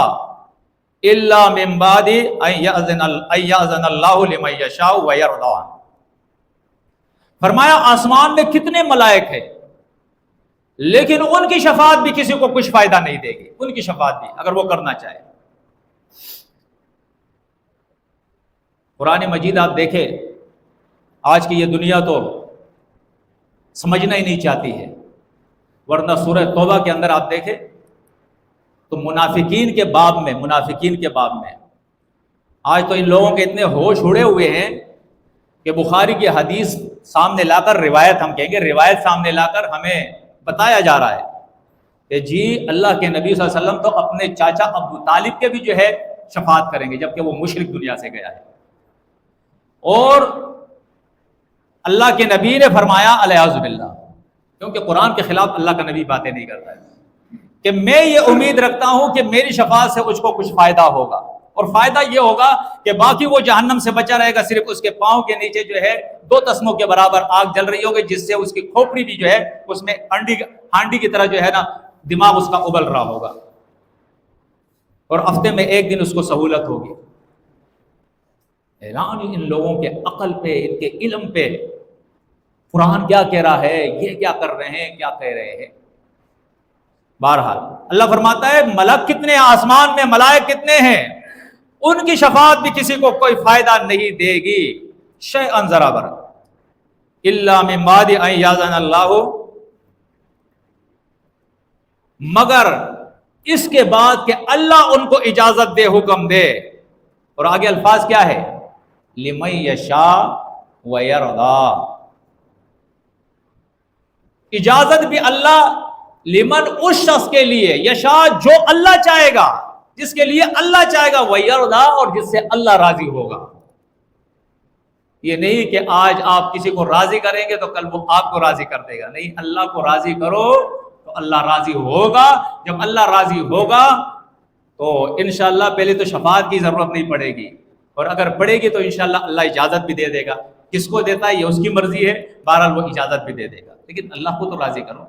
إِلَّا مِن بَعْدِ أَن يَأْذَنَ اللَّهُ لِمَن يَشَاءُ وَيَرْضَىٰ. فرمایا آسمان میں کتنے ملائک ہیں لیکن ان کی شفاعت بھی کسی کو کچھ فائدہ نہیں دے گی، ان کی شفاعت بھی اگر وہ کرنا چاہے. قرآن مجید آپ دیکھیں، آج کی یہ دنیا تو سمجھنا ہی نہیں چاہتی ہے، ورنہ سورہ توبہ کے اندر آپ دیکھیں تو منافقین کے باب میں آج تو ان لوگوں کے اتنے ہوش اڑے ہوئے ہیں کہ بخاری کی حدیث سامنے لا کر، روایت ہم کہیں گے، روایت سامنے لا کر ہمیں بتایا جا رہا ہے کہ جی اللہ کے نبی صلی اللہ علیہ وسلم تو اپنے چاچا ابو طالب کے بھی جو ہے شفاعت کریں گے جبکہ وہ مشرک دنیا سے گیا ہے. اور اللہ کے نبی نے فرمایا الیاذ باللہ، کیونکہ قرآن کے خلاف اللہ کا نبی باتیں نہیں کرتا ہے، کہ میں یہ امید رکھتا ہوں کہ میری شفاعت سے اس کو کچھ فائدہ ہوگا، اور فائدہ یہ ہوگا کہ باقی وہ جہنم سے بچا رہے گا، صرف اس کے پاؤں کے نیچے جو ہے 2 تسموں کے برابر آگ جل رہی ہوگی، جس سے اس کی کھوپڑی بھی جو ہے اس میں ہانڈی کی طرح جو ہے نا دماغ اس کا ابل رہا ہوگا، اور ہفتے میں 1 دن اس کو سہولت ہوگی. اعلان ان لوگوں کے عقل پہ، ان کے علم پہ، قرآن کیا کہہ رہا ہے، یہ کیا کر رہے ہیں، کیا کہہ رہے ہیں. بہرحال اللہ فرماتا ہے ملک کتنے ہیں، آسمان میں ملائک کتنے ہیں، ان کی شفاعت بھی کسی کو کوئی فائدہ نہیں دے گی، شیئا ذرا بر، الا من بعد ان یاذن اللہ، مگر اس کے بعد کہ اللہ ان کو اجازت دے، حکم دے. اور آگے الفاظ کیا ہے، لمن یشاء ویرضیٰ، اجازت بھی اللہ لمن اس شخص کے لیے، یشاء جو اللہ چاہے گا، جس کے لیے اللہ چاہے گا، ویرضیٰ اور جس سے اللہ راضی ہوگا. یہ نہیں کہ آج آپ کسی کو راضی کریں گے تو کل وہ آپ کو راضی کر دے گا، نہیں، اللہ کو راضی کرو تو اللہ راضی ہوگا. جب اللہ راضی ہوگا تو انشاءاللہ پہلے تو شفاعت کی ضرورت نہیں پڑے گی، اور اگر پڑے گی تو انشاءاللہ اللہ اجازت بھی دے دے گا. کس کو دیتا ہے یہ اس کی مرضی ہے، بہرحال وہ اجازت بھی دے دے گا، لیکن اللہ کو تو راضی کرو.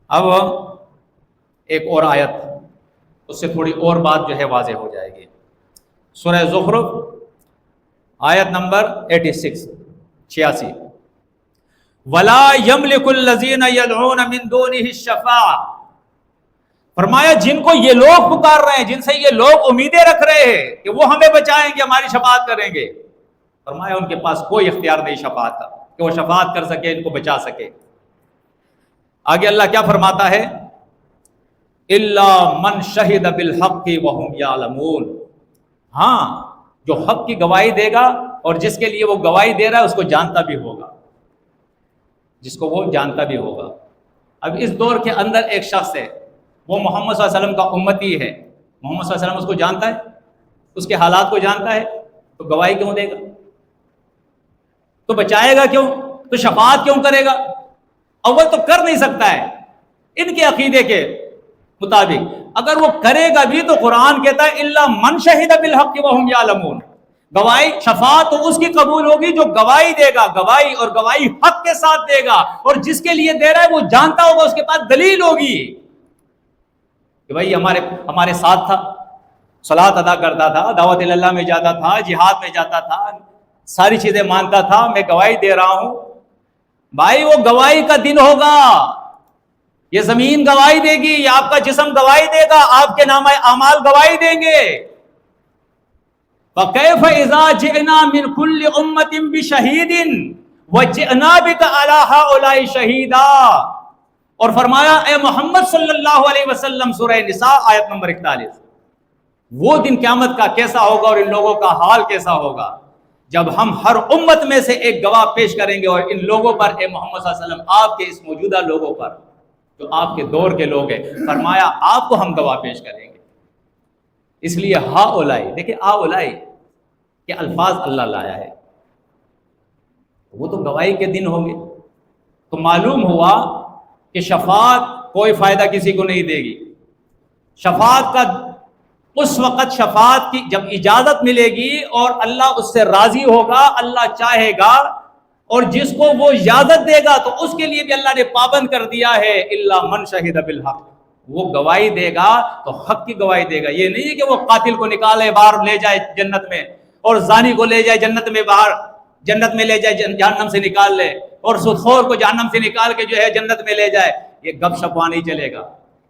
اب ایک اور آیت، اس سے تھوڑی اور بات جو ہے واضح ہو جائے گی. سورہ زخرف آیت نمبر 86، وَلَا يَمْلِكُ الَّذِينَ يَدْعُونَ مِن دُونِهِ الشَّفَاعَةَ فرمایا جن کو یہ لوگ پکار رہے ہیں، جن سے یہ لوگ امیدیں رکھ رہے ہیں کہ وہ ہمیں بچائیں گے، ہماری شفاعت کریں گے، فرمایا ان کے پاس کوئی اختیار نہیں شفاعت کا کہ وہ شفاعت کر سکے، ان کو بچا سکے۔ آگے اللہ کیا فرماتا ہے؟ الا من شہد بالحق وهم یعلمون، ہاں جو حق کی گواہی دے گا اور جس کے لیے وہ گواہی دے رہا ہے اس کو جانتا بھی ہوگا، جس کو وہ جانتا بھی ہوگا۔ اب اس دور کے اندر ایک شخص ہے، وہ محمد صلی اللہ علیہ وسلم کا امتی ہے، محمد صلی اللہ علیہ وسلم اس کو جانتا ہے، اس کے حالات کو جانتا ہے، تو گواہی کیوں دے گا؟ تو بچائے گا کیوں؟ تو شفاعت کیوں کرے گا؟ اول تو کر نہیں سکتا ہے ان کے عقیدے کے مطابق، اگر وہ کرے گا بھی تو قرآن کہتا ہے الا من شہد بالحق وهم یعلمون، گواہی شفاعت تو اس کی قبول ہوگی جو گواہی دے گا، گواہی اور گواہی حق کے ساتھ دے گا، اور جس کے لیے دے رہا ہے وہ جانتا ہوگا، اس کے پاس دلیل ہوگی کہ بھائی ہمارے ساتھ تھا، صلاۃ ادا کرتا تھا، دعوت اللہ میں جاتا تھا، جہاد میں جاتا تھا، ساری چیزیں مانتا تھا، میں گواہی دے رہا ہوں۔ بھائی وہ گواہی کا دن ہوگا، یہ زمین گواہی دے گی، یہ آپ کا جسم گواہی دے گا، آپ کے نامہ اعمال گواہی دیں گے۔ فَكَيْفَ إِذَا جِئْنَا مِنْ كُلِّ أُمَّةٍ بِشَهِيدٍ وَجِئْنَا بِكَ عَلَى هَؤُلَاءِ شَهِيدًا، اور فرمایا اے محمد صلی اللہ علیہ وسلم، سورہ نساء آیت نمبر 41، وہ دن قیامت کا کیسا ہوگا اور ان لوگوں کا حال کیسا ہوگا جب ہم ہر امت میں سے ایک گواہ پیش کریں گے، اور ان لوگوں پر اے محمد صلی اللہ علیہ وسلم، آپ کے اس موجودہ لوگوں پر جو آپ کے دور کے لوگ ہیں، فرمایا آپ کو ہم گواہ پیش کریں گے۔ اس لیے ہا اولائی، دیکھیں آ اولائی کے الفاظ اللہ لایا ہے، وہ تو گواہی کے دن ہوں گے۔ تو معلوم ہوا کہ شفاعت کوئی فائدہ کسی کو نہیں دے گی۔ شفاعت کا اس وقت شفاعت کی جب اجازت ملے گی اور اللہ اس سے راضی ہوگا، اللہ چاہے گا، اور جس کو وہ اجازت دے گا تو اس کے لیے بھی اللہ نے پابند کر دیا ہے الا من شہد بالحق، وہ گواہی دے گا تو حق کی گواہی دے گا۔ یہ نہیں ہے کہ وہ قاتل کو نکالے باہر لے جائے جنت میں، اور زانی کو لے جائے جنت میں، باہر جنت میں لے جائے جہنم سے نکال لے، اور سودخور کو جہنم سے نکال کے جو ہے جنت میں لے جائے۔ یہ گپ شپ وہاں نہیں چلے گا،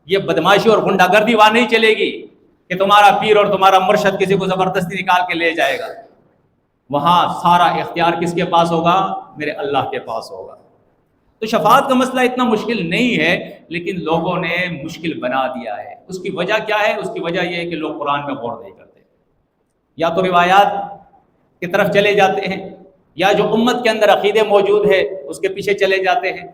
یہ بدماشی اور غنڈہ گردی وہاں نہیں چلے گی کہ تمہارا پیر اور تمہارا مرشد کسی کو زبردستی نکال کے لے جائے گا۔ وہاں سارا اختیار کس کے پاس ہوگا؟ میرے اللہ کے پاس ہوگا۔ تو شفاعت کا مسئلہ اتنا مشکل نہیں ہے، لیکن لوگوں نے مشکل بنا دیا ہے۔ اس کی وجہ کیا ہے؟ اس کی وجہ یہ ہے کہ لوگ قرآن میں غور نہیں کرتے، یا تو روایات کی طرف چلے جاتے ہیں، یا جو امت کے اندر عقیدے موجود ہے اس کے پیچھے چلے جاتے ہیں۔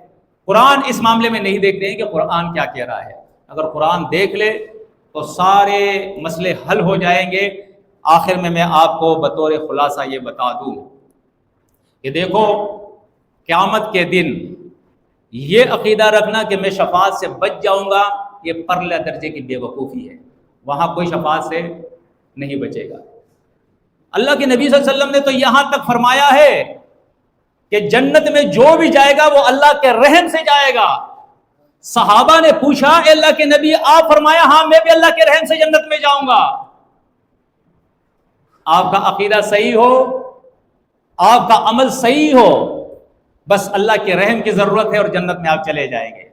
قرآن اس معاملے میں نہیں دیکھتے ہیں کہ قرآن کیا کہہ رہا ہے۔ اگر قرآن دیکھ لے تو سارے مسئلے حل ہو جائیں گے۔ آخر میں آپ کو بطور خلاصہ یہ بتا دوں کہ دیکھو، قیامت کے دن یہ عقیدہ رکھنا کہ میں شفاعت سے بچ جاؤں گا، یہ پرلے درجے کی بے وقوفی ہے۔ وہاں کوئی شفاعت سے نہیں بچے گا۔ اللہ کے نبی صلی اللہ علیہ وسلم نے تو یہاں تک فرمایا ہے کہ جنت میں جو بھی جائے گا وہ اللہ کے رحم سے جائے گا۔ صحابہ نے پوچھا اے اللہ کے نبی، آپ فرمایا ہاں میں بھی اللہ کے رحم سے جنت میں جاؤں گا۔ آپ کا عقیدہ صحیح ہو، آپ کا عمل صحیح ہو، بس اللہ کے رحم کی ضرورت ہے اور جنت میں آپ چلے جائیں گے۔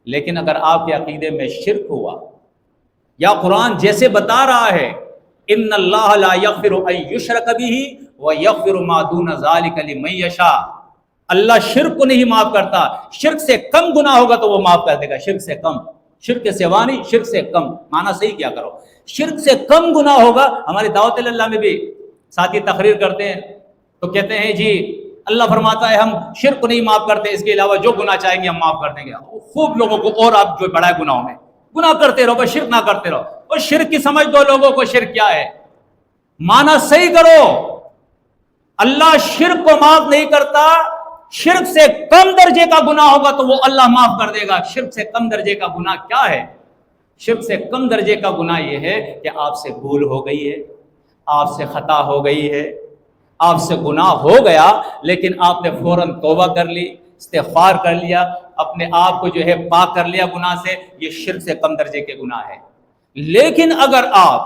لیکن اگر آپ کے عقیدے میں شرک ہوا، یا قرآن جیسے بتا رہا ہے ان اللہ لا یغفر ان یشرک بہ ویغفر ما دون ذلک لمن یشاء، اللہ شرک کو نہیں معاف کرتا، شرک سے کم گناہ ہوگا تو وہ معاف کر دے گا۔ شرک سے کم، شرک کے سوا نہیں، شرک سے کم، معنی صحیح کیا کرو، شرک سے کم گناہ ہوگا۔ ہماری دعوت اللہ میں بھی ساتھی تقریر کرتے ہیں تو کہتے ہیں جی اللہ فرماتا ہے ہم شرک کو نہیں معاف کرتے، اس کے علاوہ جو گناہ چاہیں گے ہم معاف کر دیں گے۔ خوب لوگوں کو اور آپ جو بڑا گناہوں میں گناہ کرتے رہو، بس شرک نہ کرتے رہو۔ اور شرک کی سمجھ دو لوگوں کو، شرک کیا ہے، معنی صحیح کرو۔ اللہ شرک کو معاف نہیں کرتا، شرک سے کم درجے کا گناہ ہوگا تو وہ اللہ معاف کر دے گا۔ شرک سے کم درجے کا گناہ کیا ہے؟ شرک سے کم درجے کا گناہ یہ ہے کہ آپ سے بھول ہو گئی ہے، آپ سے خطا ہو گئی ہے، آپ سے گناہ ہو گیا، لیکن آپ نے فوراً توبہ کر لی، استغفار کر لیا، اپنے آپ کو جو ہے پاک کر لیا گناہ سے، یہ شرک سے کم درجے کے گناہ ہے۔ لیکن اگر آپ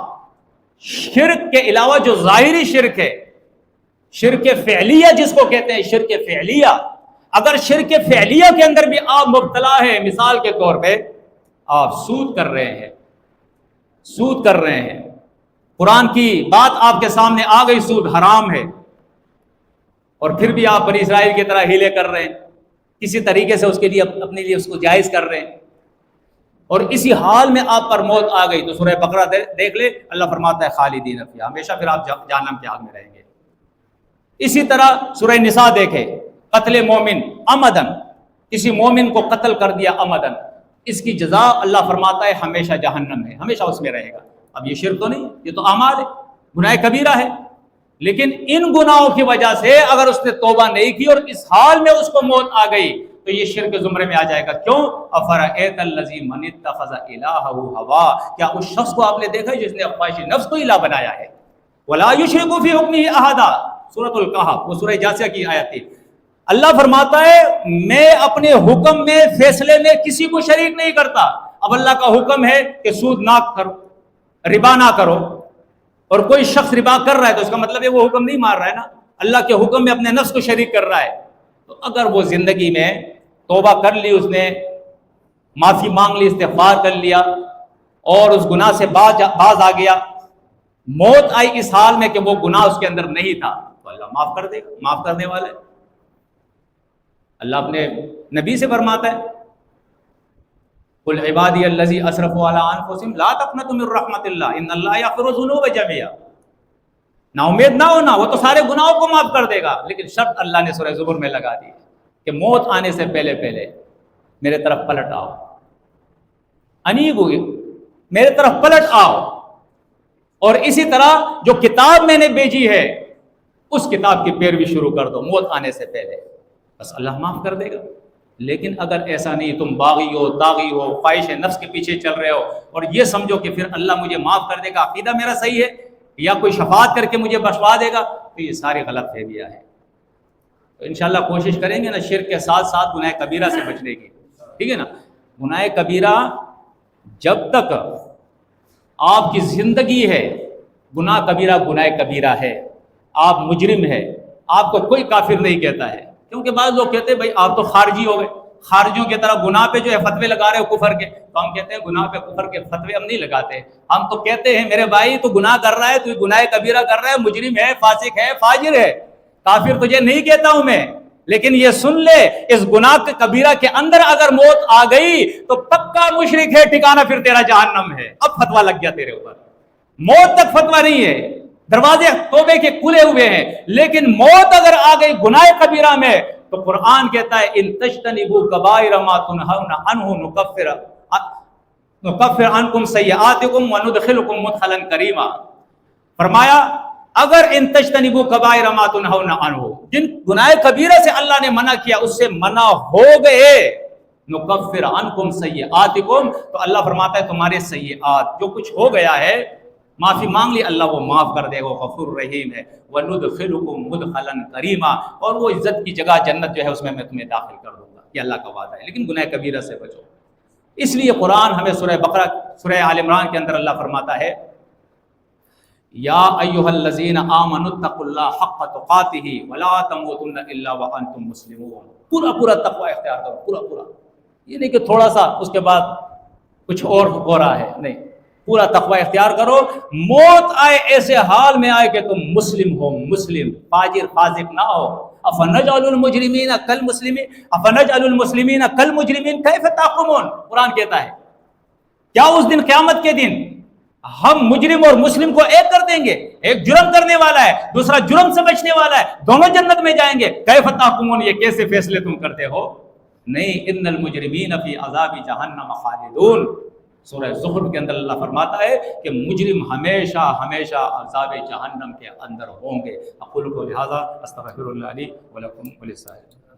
شرک کے علاوہ جو ظاہری شرک ہے، شرک فعلیہ جس کو کہتے ہیں، شرک فعلیہ، اگر شرک فعلیہ کے اندر بھی آپ مبتلا ہیں، مثال کے طور پہ آپ سود کر رہے ہیں، سود کر رہے ہیں۔ قرآن کی بات آپ کے سامنے آ گئی، سود حرام ہے، اور پھر بھی آپ بنی اسرائیل کی طرح ہیلے کر رہے ہیں، کسی طریقے سے اس کے لیے اپنے لیے اس کو جائز کر رہے ہیں، اور اسی حال میں آپ پر موت آ گئی تو سورہ بقرہ دیکھ لے، اللہ فرماتا ہے خالدین فیہا، ہمیشہ پھر آپ جہنم کی آگ میں رہیں گے۔ اسی طرح سورہ نساء دیکھے، قتل مومن عمدن، کسی مومن کو قتل کر دیا عمدن، اس کی جزا اللہ فرماتا ہے ہمیشہ جہنم ہے، ہمیشہ اس میں رہے گا۔ اب یہ شرک تو نہیں، یہ تو اعمال ہے، گناہ کبیرہ ہے، لیکن ان گناہوں کی وجہ سے اگر اس نے توبہ نہیں کی اور اس حال میں اس کو موت آ گئی تو یہ شرک کے زمرے میں آ جائے گا۔ کیوں؟ افرأیت الذی من اتخذ الہہ ہوا، کیا اس شخص کو آپ نے دیکھا ہے جس نے خواہش نفس کو الہ بنایا ہے؟ ولا یشرک فی حکمہ احدا، سورۃ الکہف، وہ سورہ جاثیہ کی آیت تھی۔ اللہ فرماتا ہے میں اپنے حکم میں، فیصلے میں کسی کو شریک نہیں کرتا۔ اب اللہ کا حکم ہے کہ سود نہ کرو، ربا نہ کرو، اور کوئی شخص ربا کر رہا ہے تو اس کا مطلب ہے وہ حکم نہیں مار رہا ہے نا، اللہ کے حکم میں اپنے نفس کو شریک کر رہا ہے۔ تو اگر وہ زندگی میں توبہ کر لی، اس نے معافی مانگ لی، استغفار کر لیا، اور اس گناہ سے باز آ گیا، موت آئی اس حال میں کہ وہ گناہ اس کے اندر نہیں تھا، تو اللہ معاف کر دے گا، معاف کرنے والا ہے۔ اللہ اپنے نبی سے فرماتا ہے قل عبادی الذی اسرفوا علی انفسہم لا تقنطوا من رحمت اللہ ان اللہ یغفر الذنوب جميعا، نا امید نہ ہونا، وہ تو سارے گناہوں کو معاف کر دے گا، لیکن شرط اللہ نے سورہ زمر میں لگا دی کہ موت آنے سے پہلے میرے طرف پلٹ آؤ، انیبو، میرے طرف پلٹ آؤ، اور اسی طرح جو کتاب میں نے بھیجی ہے اس کتاب کی پیروی شروع کر دو موت آنے سے پہلے، بس اللہ معاف کر دے گا۔ لیکن اگر ایسا نہیں، تم باغی ہو، طاغی ہو، خواہش نفس کے پیچھے چل رہے ہو اور یہ سمجھو کہ پھر اللہ مجھے معاف کر دے گا، عقیدہ میرا صحیح ہے یا کوئی شفاعت کر کے مجھے بخشوا دے گا، تو یہ ساری غلط فہمیاں ہے۔ تو انشاءاللہ کوشش کریں گے نا شرک کے ساتھ ساتھ گناہ کبیرہ سے بچنے کی، ٹھیک ہے نا۔ گناہ کبیرہ جب تک آپ کی زندگی ہے، گناہ کبیرہ گناہ کبیرہ ہے، آپ مجرم ہے، آپ کو کوئی کافر نہیں کہتا ہے، کیونکہ بعض لوگ کہتے ہیں بھائی آپ تو خارجی ہو گئے، خارجیوں کی طرح گناہ پہ جو ہے فتوے لگا رہے ہو کفر کے، تو ہم کہتے ہیں گناہ پہ کفر کے فتوے ہم نہیں لگاتے، ہم تو کہتے ہیں میرے بھائی تو گناہ کر رہا ہے، تو گناہ کبیرہ کر رہا ہے، مجرم ہے، فاسق ہے، فاجر ہے، کافر تجھے نہیں کہتا ہوں میں، لیکن یہ سن لے اس گناہ کے کبیرہ کے اندر اگر موت آ گئی تو پکا مشرک ہے، ٹھکانہ پھر تیرا جہنم ہے۔ اب فتویٰ لگ گیا تیرے اوپر، موت تک فتویٰ نہیں ہے، دروازے توبے کے کھلے ہوئے ہیں، لیکن موت اگر آ گئی گناہ کبیرہ میں تو قرآن کہتا ہے ان تجتنبوا کبائر ما تنہون عنہ نکفر عنکم سیئاتکم وندخلکم مدخلا کریما۔ فرمایا اگر ان تجتنبوا کبائر ما تنہون عنہ، جن گناہ کبیرہ سے اللہ نے منع کیا اس سے منع ہو گئے، نکفر عنکم سیئاتکم، تو اللہ فرماتا ہے تمہارے سیئات جو کچھ ہو گیا ہے معافی مانگ لی، اللہ وہ معاف کر دے گا، غفور رحیم ہے۔ وَنُدْخِلُكُمْ مُدْخَلًا كَرِيمًا، اور وہ عزت کی جگہ جنت جو ہے اس میں تمہیں داخل کر دوں گا، یہ اللہ کا وعدہ ہے۔ لیکن گناہ کبیرہ سے بچو، اس لیے قرآن ہمیں سورہ بقرہ، سورہ آل عمران کے اندر اللہ فرماتا ہے یا ایھا الذین آمنوا اتقوا اللہ حق تقاتہ ولا تموتن الا وانتم مسلمون، پورا تقوی اختیار کرو، پورا، یہ نہیں کہ تھوڑا سا اس کے بعد کچھ اور ہو رہا ہے، نہیں، پورا تقوی اختیار کرو، موت آئے ایسے حال میں آئے کہ تم مسلم ہو، مسلم، فاجر فاسق نہ ہو۔ افنجعل المجرمین کالمسلمین افنجعل المسلمین کالمجرمین کیف تحکمون، قرآن کہتا ہے کیا اس دن قیامت کے دن ہم مجرم اور مسلم کو ایک کر دیں گے؟ ایک جرم کرنے والا ہے، دوسرا جرم سے بچنے والا ہے، دونوں جنت میں جائیں گے، کیف تحکمون، یہ کیسے فیصلے تم کرتے ہو؟ نہیں، ان المجرمین فی عذاب جہنم خالدون، سورہ زخرف کے اندر اللہ فرماتا ہے کہ مجرم ہمیشہ عذاب جہنم کے اندر ہوں گے۔ اقول قولی ھذا استغفر اللہ لی ولکم وللسائرین۔